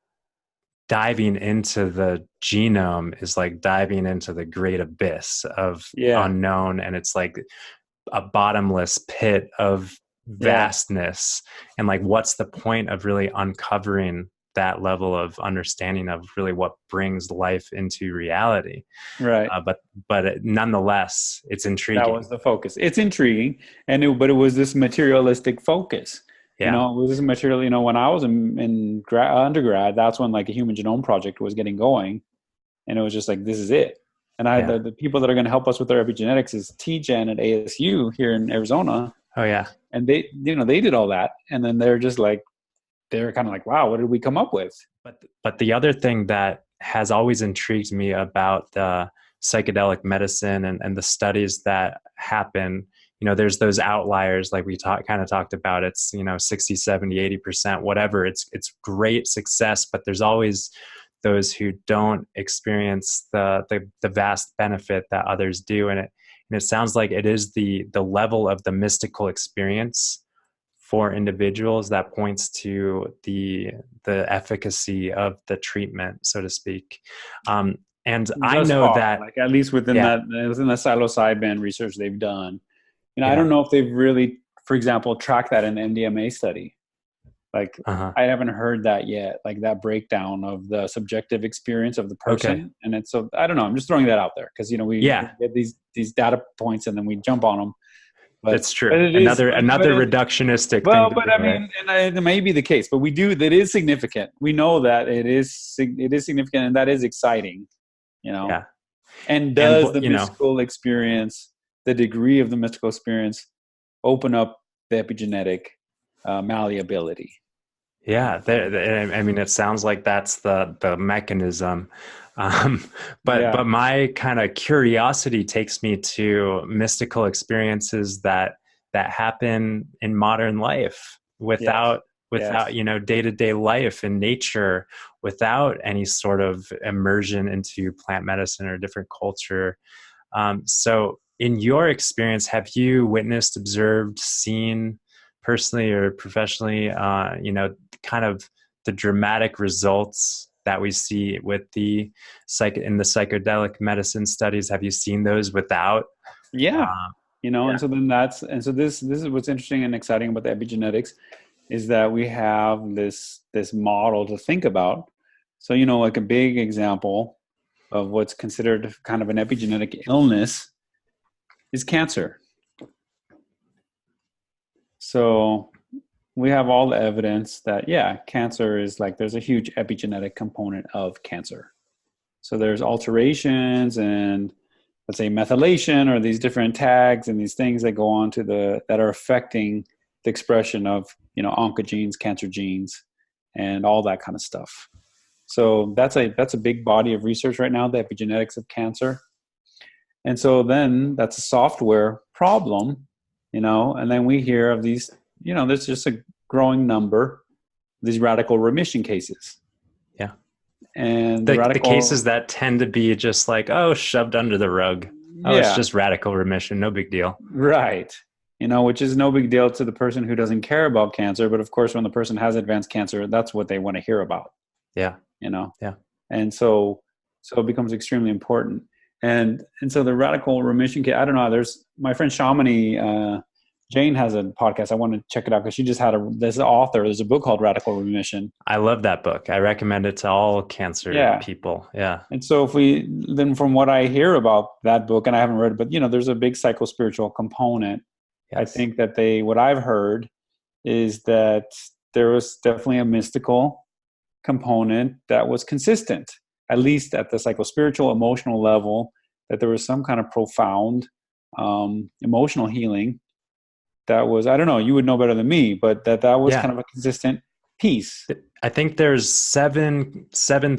diving into the genome is like diving into the great abyss of unknown. And it's like a bottomless pit of vastness. And like, what's the point of really uncovering that level of understanding of really what brings life into reality? Right. But nonetheless, it's intriguing. That was the focus. It's intriguing. But it was this materialistic focus. It was this material, when I was in undergrad, that's when like a human genome project was getting going. And it was just like, this is it. And the people that are going to help us with their epigenetics is TGen at ASU here in Arizona. Oh yeah. And they did all that. And then they're just like, they're kind of like, wow, what did we come up with? But the other thing that has always intrigued me about the psychedelic medicine and the studies that happen, there's those outliers like we kind of talked about. It's, 60, 70, 80%, whatever. It's great success, but there's always those who don't experience the vast benefit that others do. And it sounds like it is the level of the mystical experience for individuals that points to the efficacy of the treatment, so to speak. And I know that, like at least within the psilocybin research they've done, I don't know if they've really, for example, tracked that in the MDMA study. Like I haven't heard that yet, like that breakdown of the subjective experience of the person. Okay. And it's so, I don't know, I'm just throwing that out there because, we get these data points and then we jump on them. But, that's true. Another reductionistic thing. Well, but I mean, and it may be the case, but that is significant. We know that it is significant, and that is exciting, Yeah. And does the mystical experience, the degree of the mystical experience, open up the epigenetic malleability? Yeah, I mean, it sounds like that's the mechanism. Um, but Yeah. my kind of curiosity takes me to mystical experiences that happen in modern life Yes. without Yes. day-to-day life in nature, without any sort of immersion into plant medicine or different culture. So, in your experience, have you witnessed, observed, seen personally or professionally, kind of the dramatic results that we see with in the psychedelic medicine studies? Have you seen those without? Yeah. Uh, And yeah, so then this is what's interesting and exciting about the epigenetics is that we have this model to think about. So, like a big example of what's considered kind of an epigenetic illness is cancer. So we have all the evidence that, yeah, cancer is like, there's a huge epigenetic component of cancer. So there's alterations and, let's say, methylation, or these different tags and these things that go on that are affecting the expression of, oncogenes, cancer genes, and all that kind of stuff. So that's a big body of research right now, the epigenetics of cancer. And so then that's a software problem, and then we hear of these, there's just a growing number of these radical remission cases. yeah. And the The cases radical, that tend to be just like, oh, shoved under the rug. Oh, it's yeah, just radical remission, no big deal. right. Which is no big deal to the person who doesn't care about cancer. But of course, when the person has advanced cancer, that's what they want to hear about, Yeah, you know? yeah. And so it becomes extremely important. And so the radical remission kit, I don't know, there's my friend Shamani, Jane has a podcast. I want to check it out because she just had there's an author, there's a book called Radical Remission. I love that book. I recommend it to all cancer Yeah. people. Yeah. And so then from what I hear about that book, and I haven't read it, but there's a big psycho-spiritual component. I Yes. think that what I've heard is that there was definitely a mystical component that was consistent, at least at the psycho-spiritual, emotional level, that there was some kind of profound emotional healing that was, I don't know, you would know better than me, but that was Yeah. kind of a consistent piece. I think there's seven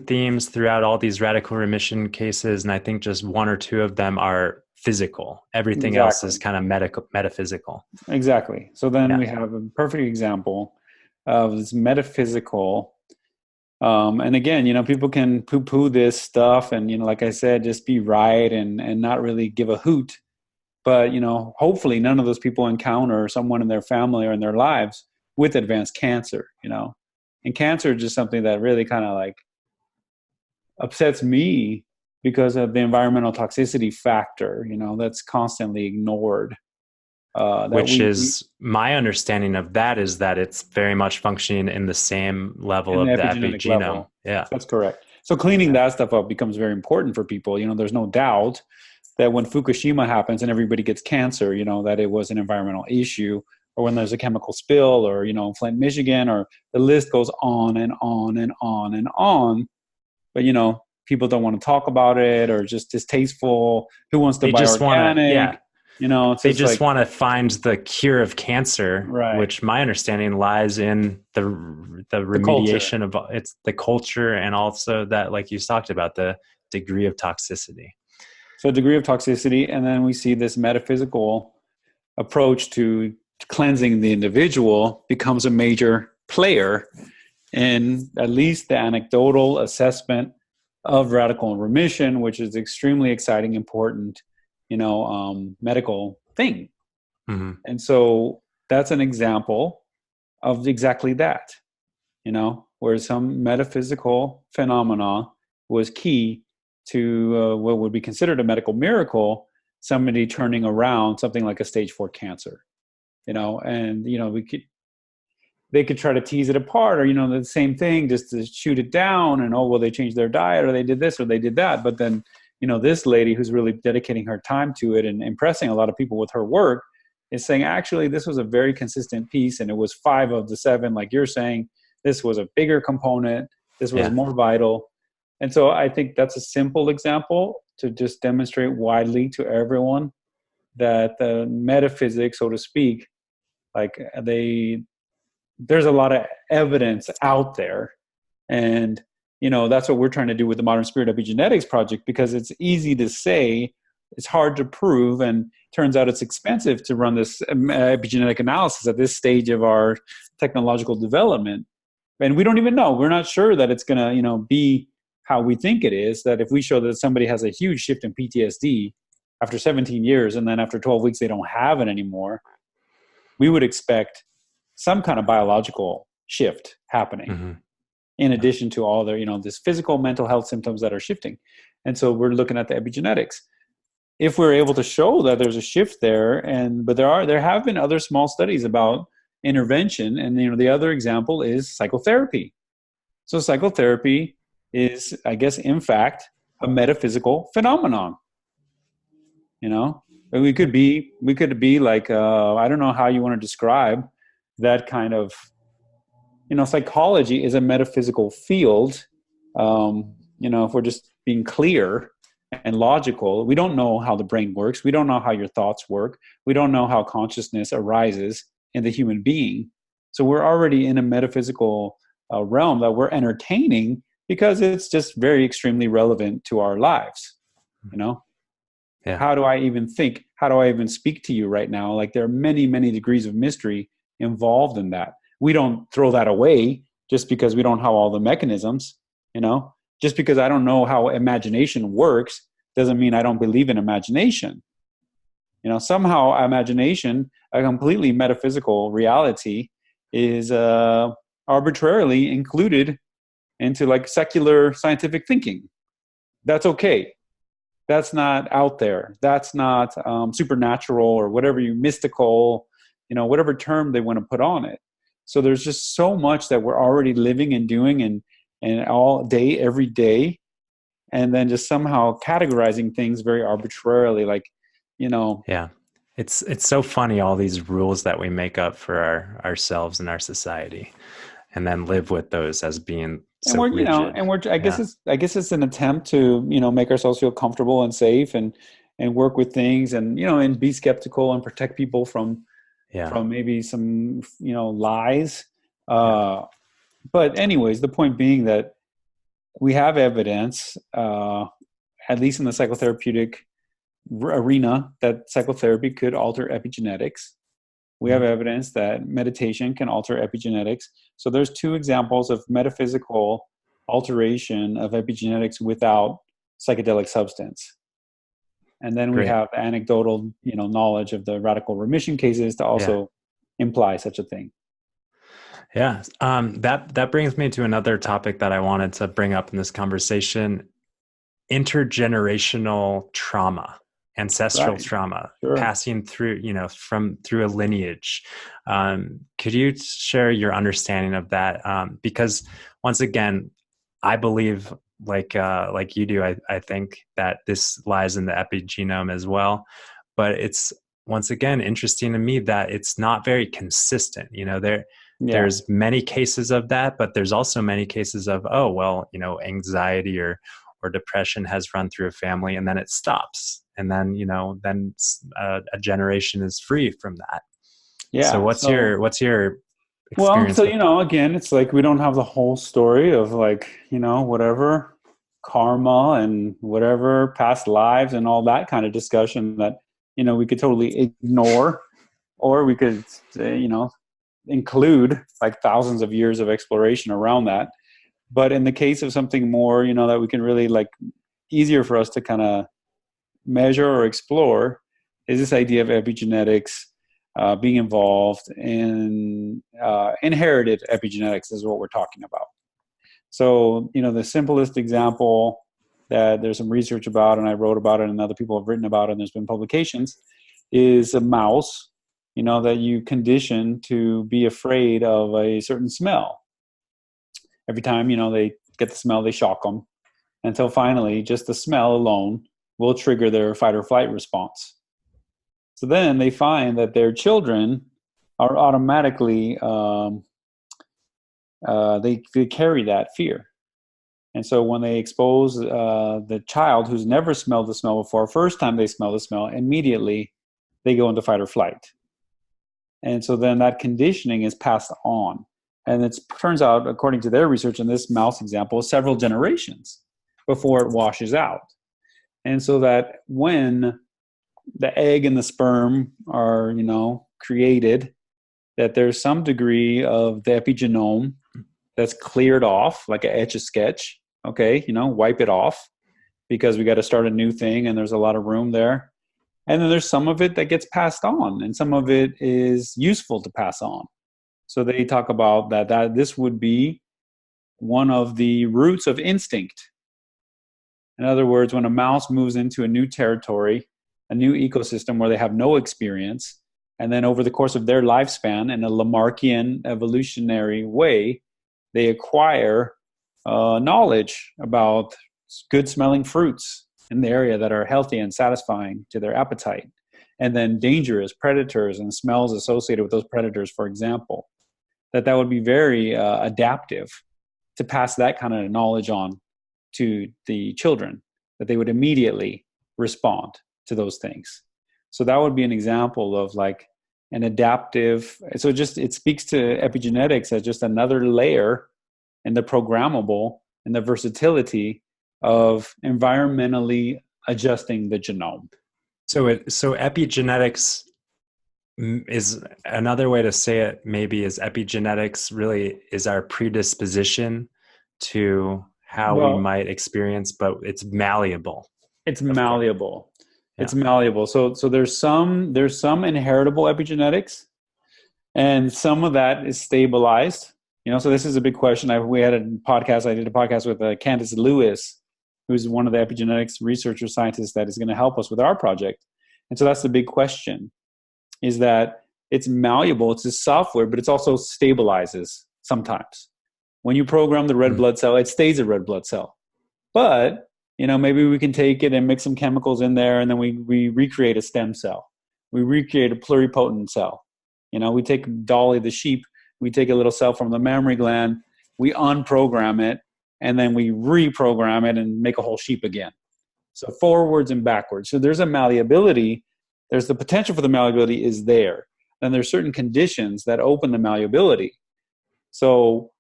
themes throughout all these radical remission cases, and I think just one or two of them are physical. Everything else Exactly. is kind of metaphysical. Exactly. So then Yeah. we have a perfect example of this metaphysical. And again, people can poo-poo this stuff, and like I said, just be right and not really give a hoot. But hopefully, none of those people encounter someone in their family or in their lives with advanced cancer. And cancer is just something that really kind of like upsets me because of the environmental toxicity factor. That's constantly ignored. That Which we is my understanding of that is that it's very much functioning in the same level in the of the epigenetic epigenome. level. Yeah. That's correct. So cleaning Yeah. that stuff up becomes very important for people. There's no doubt that when Fukushima happens and everybody gets cancer, that it was an environmental issue, or when there's a chemical spill, or Flint, Michigan, or the list goes on and on and on and on. But people don't want to talk about it, or just distasteful. Who wants to They buy just want to, organic? yeah, It's they just just like, want to find the cure of cancer, right, which my understanding lies in the the culture. remediation of it's the culture, and also that, like you talked about, the degree of toxicity. So degree of toxicity, and then we see this metaphysical approach to cleansing the individual becomes a major player in at least the anecdotal assessment of radical remission, which is extremely exciting, important, medical thing. Mm-hmm. And so that's an example of exactly that, where some metaphysical phenomena was key to what would be considered a medical miracle, somebody turning around something like a stage 4 cancer, and they could try to tease it apart, or the same thing, just to shoot it down, and oh well, they changed their diet, or they did this, or they did that. But then this lady who's really dedicating her time to it and impressing a lot of people with her work is saying, actually, this was a very consistent piece, and it was 5 of the 7, like you're saying. This was a bigger component, this was Yeah. more vital. And so I think that's a simple example to just demonstrate widely to everyone that the metaphysics, so to speak, like there's a lot of evidence out there. And, that's what we're trying to do with the Modern Spirit Epigenetics Project, because it's easy to say, it's hard to prove, and turns out it's expensive to run this epigenetic analysis at this stage of our technological development. And we don't even know. We're not sure that it's going to, be how we think it is, that if we show that somebody has a huge shift in PTSD after 17 years, and then after 12 weeks, they don't have it anymore, we would expect some kind of biological shift happening in addition to all their, this physical, mental health symptoms that are shifting. And so we're looking at the epigenetics. If we're able to show that there's a shift there, but there have been other small studies about intervention, and the other example is psychotherapy. So psychotherapy is, I guess, in fact, a metaphysical phenomenon. We could be like, I don't know how you want to describe that kind of, psychology is a metaphysical field. If we're just being clear and logical, we don't know how the brain works. We don't know how your thoughts work. We don't know how consciousness arises in the human being. So we're already in a metaphysical realm that we're entertaining because it's just very extremely relevant to our lives. Yeah. How do I even think? How do I even speak to you right now? Like, there are many, many degrees of mystery involved in that. We don't throw that away just because we don't have all the mechanisms. Just because I don't know how imagination works doesn't mean I don't believe in imagination. Somehow imagination, a completely metaphysical reality, is arbitrarily included into like secular scientific thinking. That's okay. That's not out there. That's not supernatural or whatever mystical, whatever term they want to put on it. So there's just so much that we're already living and doing and all day, every day. And then just somehow categorizing things very arbitrarily, like, Yeah. It's so funny, all these rules that we make up for ourselves and our society, and then live with those as being so rigid. I guess it's an attempt to, make ourselves feel comfortable and safe and work with things and be skeptical and protect people from maybe some, lies. But anyways, the point being that we have evidence, at least in the psychotherapeutic arena, that psychotherapy could alter epigenetics. We have evidence that meditation can alter epigenetics. So there's two examples of metaphysical alteration of epigenetics without psychedelic substance. And then we have anecdotal, knowledge of the radical remission cases to also imply such a thing. Yeah. That brings me to another topic that I wanted to bring up in this conversation: intergenerational trauma, ancestral trauma, passing through, through a lineage. Could you share your understanding of that? Because once again, I believe, like you do, I think that this lies in the epigenome as well. But it's, once again, interesting to me that it's not very consistent. There's many cases of that, but there's also many cases of, anxiety or depression has run through a family and then it stops. And then, a generation is free from that. Yeah. So what's your experience? Well, again, it's like, we don't have the whole story of whatever karma and whatever past lives and all that kind of discussion that, we could totally ignore, or we could, include like thousands of years of exploration around that. But in the case of something more, that we can really easier for us to kind of measure or explore, is this idea of epigenetics being involved in inherited epigenetics is what we're talking about. So, the simplest example that there's some research about, and I wrote about it and other people have written about it and there's been publications, is a mouse, that you condition to be afraid of a certain smell. Every time, they get the smell, they shock them, until finally just the smell alone will trigger their fight or flight response. So then they find that their children are automatically, they carry that fear. And so when they expose the child who's never smelled the smell before, first time they smell the smell, immediately they go into fight or flight. And so then that conditioning is passed on. And it turns out, according to their research in this mouse example, several generations before it washes out. And so that when the egg and the sperm are, created, that there's some degree of the epigenome that's cleared off, like a Etch-a-Sketch, okay, wipe it off because we got to start a new thing and there's a lot of room there. And then there's some of it that gets passed on and some of it is useful to pass on. So they talk about that this would be one of the roots of instinct. In other words, when a mouse moves into a new territory, a new ecosystem where they have no experience, and then over the course of their lifespan, in a Lamarckian evolutionary way, they acquire knowledge about good smelling fruits in the area that are healthy and satisfying to their appetite, and then dangerous predators and smells associated with those predators, for example, that would be very adaptive to pass that kind of knowledge on to the children, that they would immediately respond to those things. So that would be an example of like an adaptive. So it speaks to epigenetics as just another layer in the programmable and the versatility of environmentally adjusting the genome. So epigenetics is another way to say it, maybe, is epigenetics really is our predisposition to how we might experience, but it's malleable. It's malleable. Yeah. It's malleable. So there's some inheritable epigenetics, and some of that is stabilized. So this is a big question. I did a podcast with Candace Lewis, who's one of the epigenetics researcher scientists that is going to help us with our project. And so that's the big question, is that it's malleable. It's a software, but it also stabilizes sometimes. When you program the red blood cell, it stays a red blood cell. But, maybe we can take it and mix some chemicals in there, and then we recreate a stem cell. We recreate a pluripotent cell. We take Dolly the sheep, we take a little cell from the mammary gland, we unprogram it, and then we reprogram it and make a whole sheep again. So forwards and backwards. So there's a malleability. There's the potential for the malleability is there. And there's certain conditions that open the malleability. So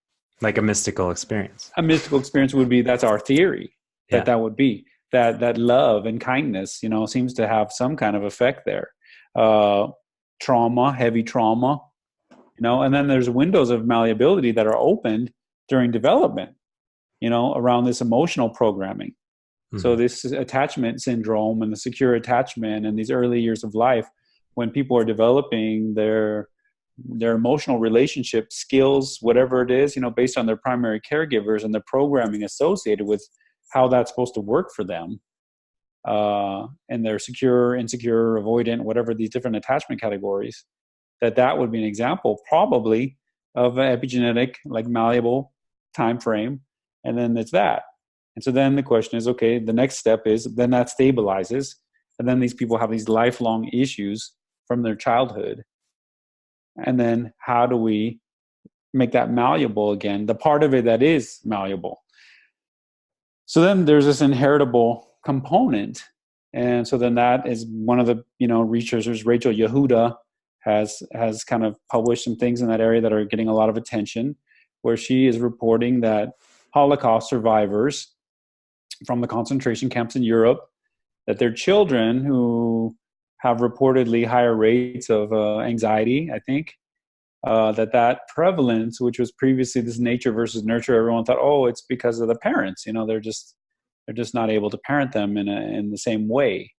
like a mystical experience. A mystical experience would be, that's our theory, that would be that love and kindness, seems to have some kind of effect there. Trauma, heavy trauma, and then there's windows of malleability that are opened during development, around this emotional programming. Mm-hmm. So this attachment syndrome and the secure attachment and these early years of life, when people are developing their emotional relationship skills, whatever it is, based on their primary caregivers and the programming associated with how that's supposed to work for them, and they're secure, insecure, avoidant, whatever these different attachment categories, that would be an example probably of an epigenetic, like malleable time frame. And then it's that. And so then the question is, okay, the next step is then that stabilizes. And then these people have these lifelong issues from their childhood. And then how do we make that malleable again? The part of it that is malleable. So then there's this inheritable component. And so then that is one of the, researchers, Rachel Yehuda, has kind of published some things in that area that are getting a lot of attention, where she is reporting that Holocaust survivors from the concentration camps in Europe, that their children who have reportedly higher rates of anxiety, I think, that prevalence, which was previously this nature versus nurture, everyone thought, oh, it's because of the parents. They're just not able to parent them in the same way.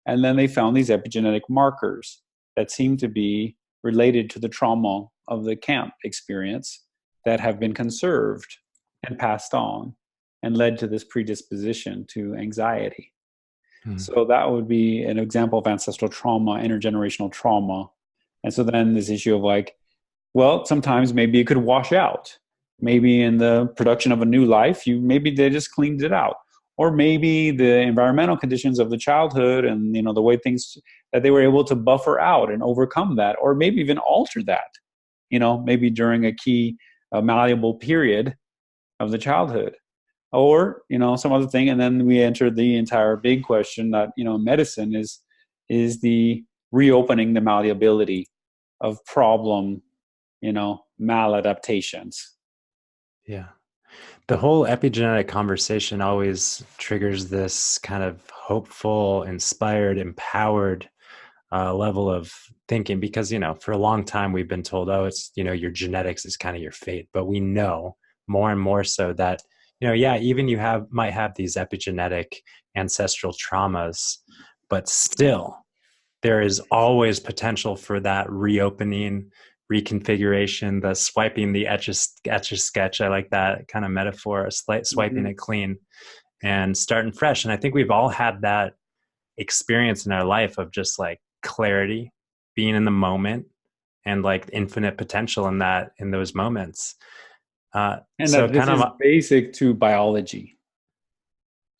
And then they found these epigenetic markers that seem to be related to the trauma of the camp experience that have been conserved and passed on and led to this predisposition to anxiety. So that would be an example of ancestral trauma, intergenerational trauma. And so then this issue of like, well, sometimes maybe it could wash out. Maybe in the production of a new life, maybe they just cleaned it out. Or maybe the environmental conditions of the childhood and, the way things, that they were able to buffer out and overcome that, or maybe even alter that, maybe during a key malleable period of the childhood. Or, some other thing. And then we enter the entire big question that, medicine is the reopening the malleability of problem, maladaptations. Yeah. The whole epigenetic conversation always triggers this kind of hopeful, inspired, empowered level of thinking, because, for a long time we've been told, oh, it's, your genetics is kind of your fate. But we know more and more so that, yeah, even might have these epigenetic ancestral traumas, but still there is always potential for that reopening, reconfiguration, the swiping the etch a sketch. I like that kind of metaphor, swiping it clean and starting fresh. And I think we've all had that experience in our life of just like clarity, being in the moment, and like infinite potential in those moments. And So that this kind is of, basic to biology,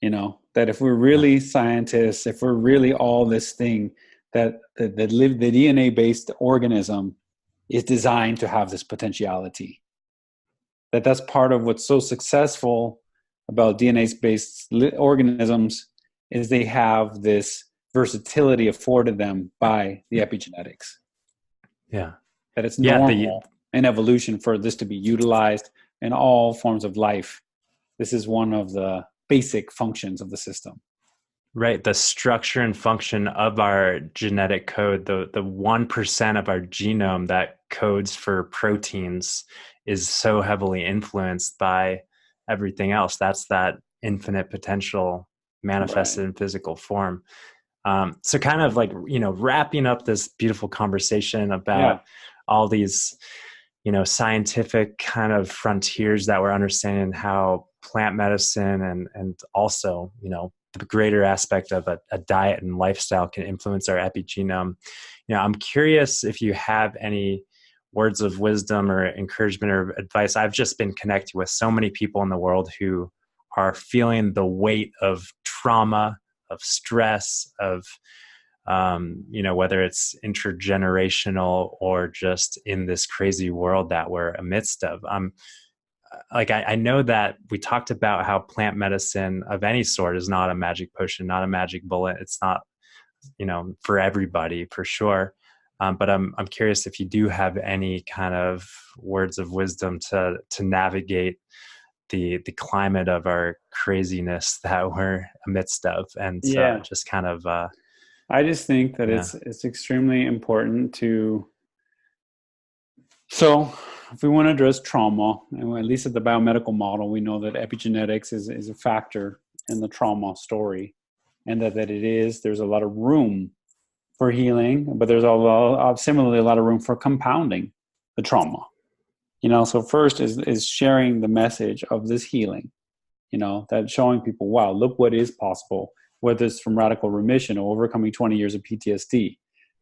that if we're really scientists, if we're really all this thing, that the DNA based organism is designed to have this potentiality. That's part of what's so successful about DNA based organisms, is they have this versatility afforded them by the epigenetics. yeah. That it's Yeah. normal in evolution for this to be utilized in all forms of life. This is one of the basic functions of the system. Right. The structure and function of our genetic code, the 1% of our genome that codes for proteins, is so heavily influenced by everything else. That's that infinite potential manifested in physical form. So kind of like, wrapping up this beautiful conversation about all these, scientific kind of frontiers that we're understanding, how plant medicine and also, the greater aspect of a diet and lifestyle can influence our epigenome. I'm curious if you have any words of wisdom or encouragement or advice. I've just been connecting with so many people in the world who are feeling the weight of trauma, of stress, of whether it's intergenerational or just in this crazy world that we're amidst of. I know that we talked about how plant medicine of any sort is not a magic potion, not a magic bullet. It's not, for everybody, for sure. But I'm curious if you do have any kind of words of wisdom to navigate the climate of our craziness that we're amidst of, and just kind of I just think that it's extremely important to. So if we want to address trauma, and at least at the biomedical model, we know that epigenetics is a factor in the trauma story, and that there's a lot of room for healing, but there's similarly a lot of room for compounding the trauma. So first is sharing the message of this healing, that showing people, wow, look what is possible, whether it's from radical remission or overcoming 20 years of PTSD,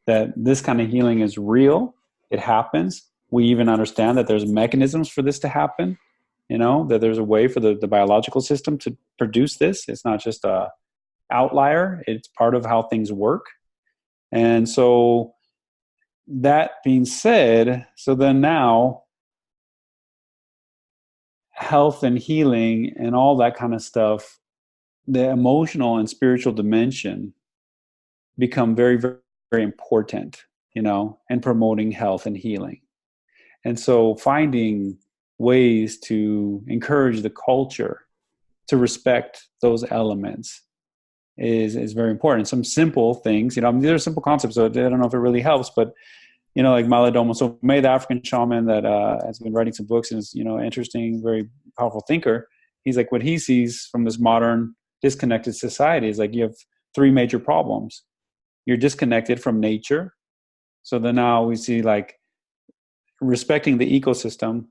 that this kind of healing is real, it happens. We even understand that there's mechanisms for this to happen, that there's a way for the biological system to produce this. It's not just a outlier, it's part of how things work. And so that being said, so then now health and healing and all that kind of stuff, the emotional and spiritual dimension become very, very, very important, in promoting health and healing. And so finding ways to encourage the culture to respect those elements is very important. Some simple things, these are simple concepts, so I don't know if it really helps, but like Malidoma. So May, the African shaman that has been writing some books and is, interesting, very powerful thinker. He's like, what he sees from this modern disconnected society is like, you have three major problems. You're disconnected from nature. So then now we see like respecting the ecosystem,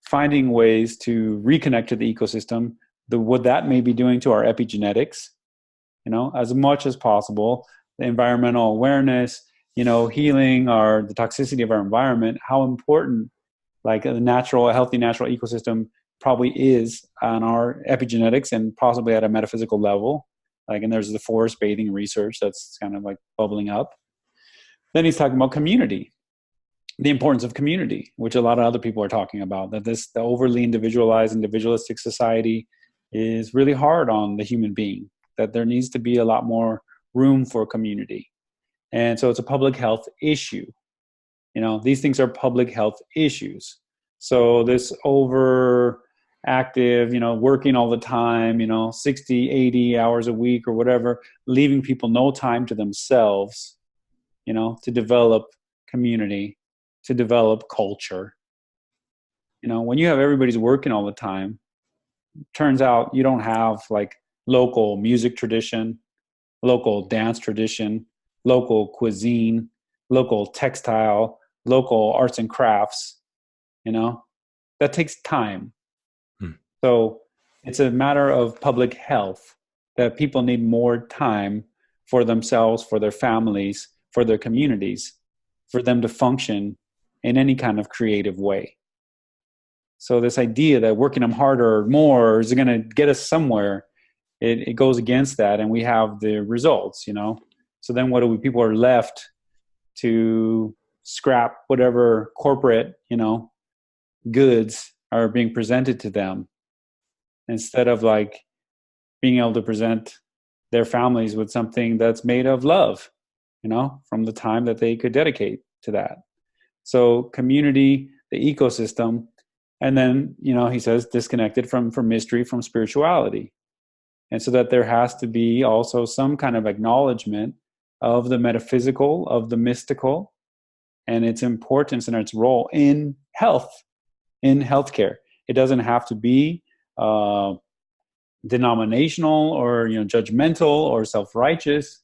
finding ways to reconnect to the ecosystem, what that may be doing to our epigenetics, as much as possible, the environmental awareness, healing the toxicity of our environment, how important like a healthy natural ecosystem probably is on our epigenetics and possibly at a metaphysical level. And there's the forest bathing research that's kind of like bubbling up. Then he's talking about community, the importance of community, which a lot of other people are talking about, that the overly individualized, individualistic society is really hard on the human being, that there needs to be a lot more room for community. And so it's a public health issue. These things are public health issues. So this overactive, working all the time, 60, 80 hours a week or whatever, leaving people no time to themselves, to develop community, to develop culture. When you have everybody's working all the time, turns out you don't have like local music tradition, local dance tradition, local cuisine, local textile, local arts and crafts. That takes time. So it's a matter of public health that people need more time for themselves, for their families, for their communities, for them to function in any kind of creative way. So this idea that working them harder or more is going to get us somewhere, it goes against that, and we have the results. So then what do we? People are left to scrap whatever corporate, goods are being presented to them, instead of like being able to present their families with something that's made of love, from the time that they could dedicate to that. So community, the ecosystem, and then, he says disconnected from mystery, from spirituality. And so that there has to be also some kind of acknowledgement of the metaphysical, of the mystical, and its importance and its role in health, in healthcare. It doesn't have to be denominational or judgmental or self-righteous,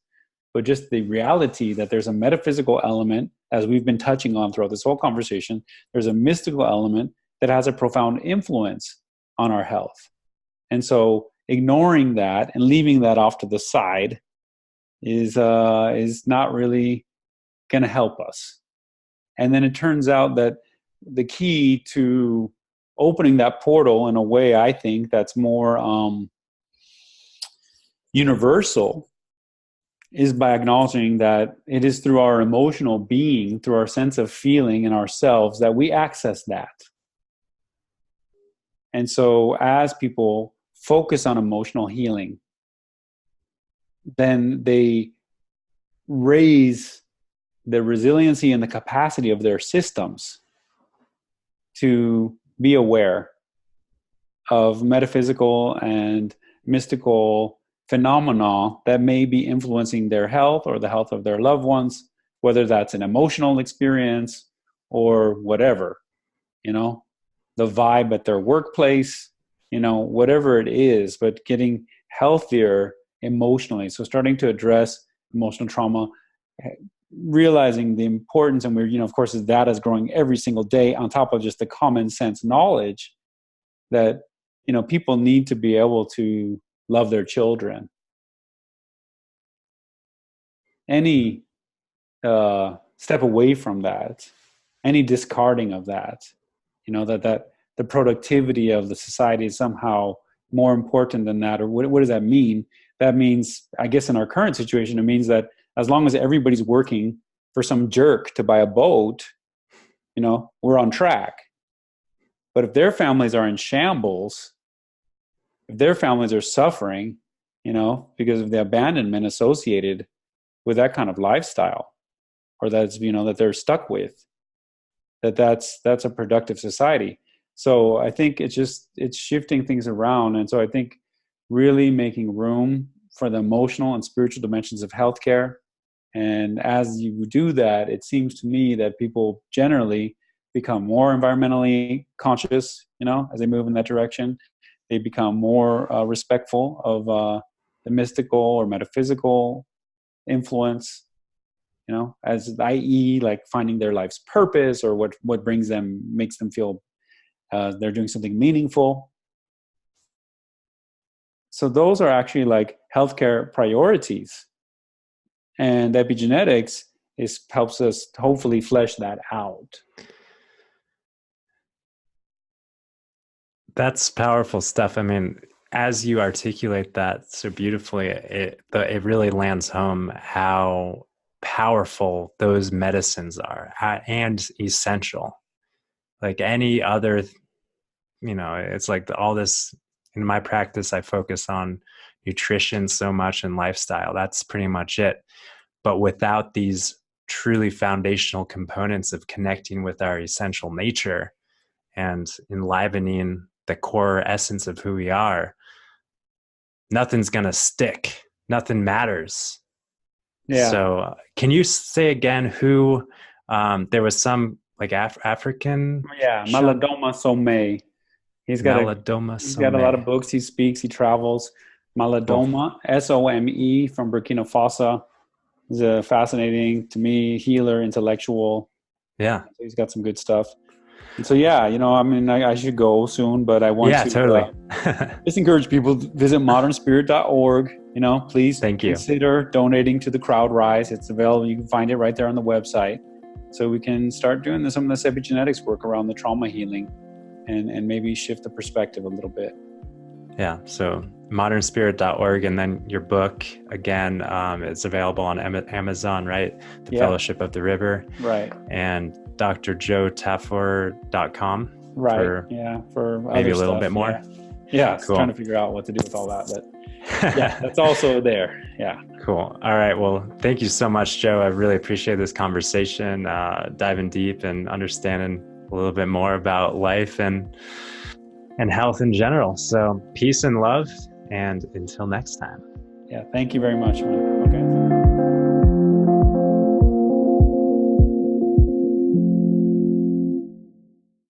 but just the reality that there's a metaphysical element, as we've been touching on throughout this whole conversation. There's a mystical element that has a profound influence on our health. And so ignoring that and leaving that off to the side is not really going to help us. And then it turns out that the key to opening that portal in a way, I think, that's more universal, is by acknowledging that it is through our emotional being, through our sense of feeling in ourselves, that we access that. And so as people focus on emotional healing, then they raise the resiliency and the capacity of their systems to be aware of metaphysical and mystical phenomena that may be influencing their health or the health of their loved ones, whether that's an emotional experience or whatever, the vibe at their workplace, whatever it is, but getting healthier emotionally. So starting to address emotional trauma, realizing the importance, and we're, of course, the data is growing every single day on top of just the common sense knowledge that, people need to be able to love their children. Any step away from that, any discarding of that, that the productivity of the society is somehow more important than that, or what does that mean? That means, I guess in our current situation, it means that as long as everybody's working for some jerk to buy a boat, we're on track. But if their families are in shambles, if their families are suffering, because of the abandonment associated with that kind of lifestyle, or that's, that they're stuck with, that's a productive society. So I think it's shifting things around. And so I think really making room for the emotional and spiritual dimensions of healthcare. And as you do that, it seems to me that people generally become more environmentally conscious, as they move in that direction. They become more respectful of the mystical or metaphysical influence, as i.e. like finding their life's purpose, or what makes them feel they're doing something meaningful. So those are actually like healthcare priorities. And epigenetics helps us hopefully flesh that out. That's powerful stuff. I mean, as you articulate that so beautifully, it really lands home how powerful those medicines are and essential. Like any other, it's like all this, in my practice, I focus on nutrition so much and lifestyle. That's pretty much it. But without these truly foundational components of connecting with our essential nature and enlivening the core essence of who we are, nothing's going to stick. Nothing matters. Yeah. So can you say again who, there was some like African? Yeah. Malidoma Somé. He's got Malidoma a lot of Somé. books. He speaks, he travels. Cool. Malidoma, Some from Burkina Faso. He's a fascinating, to me, healer, intellectual. Yeah. So he's got some good stuff. And so, yeah, I mean, I should go soon, but I want to totally. just encourage people to visit modernspirit.org. Please Thank you. consider donating to the Crowd Rise. It's available. You can find it right there on the website. So we can start doing some of this epigenetics work around the trauma healing and maybe shift the perspective a little bit. Yeah. So modernspirit.org, and then your book again, it's available on Amazon, right? The Fellowship of the River. Right. And drjoetafur.com. Right. For maybe a little stuff. bit more. Yeah. Cool. Trying to figure out what to do with all that, but yeah, that's also there. Yeah. Cool. All right. Well, thank you so much, Joe. I really appreciate this conversation, diving deep and understanding a little bit more about life and health in general. So peace and love, and until next time. Yeah. Thank you very much, man. Okay.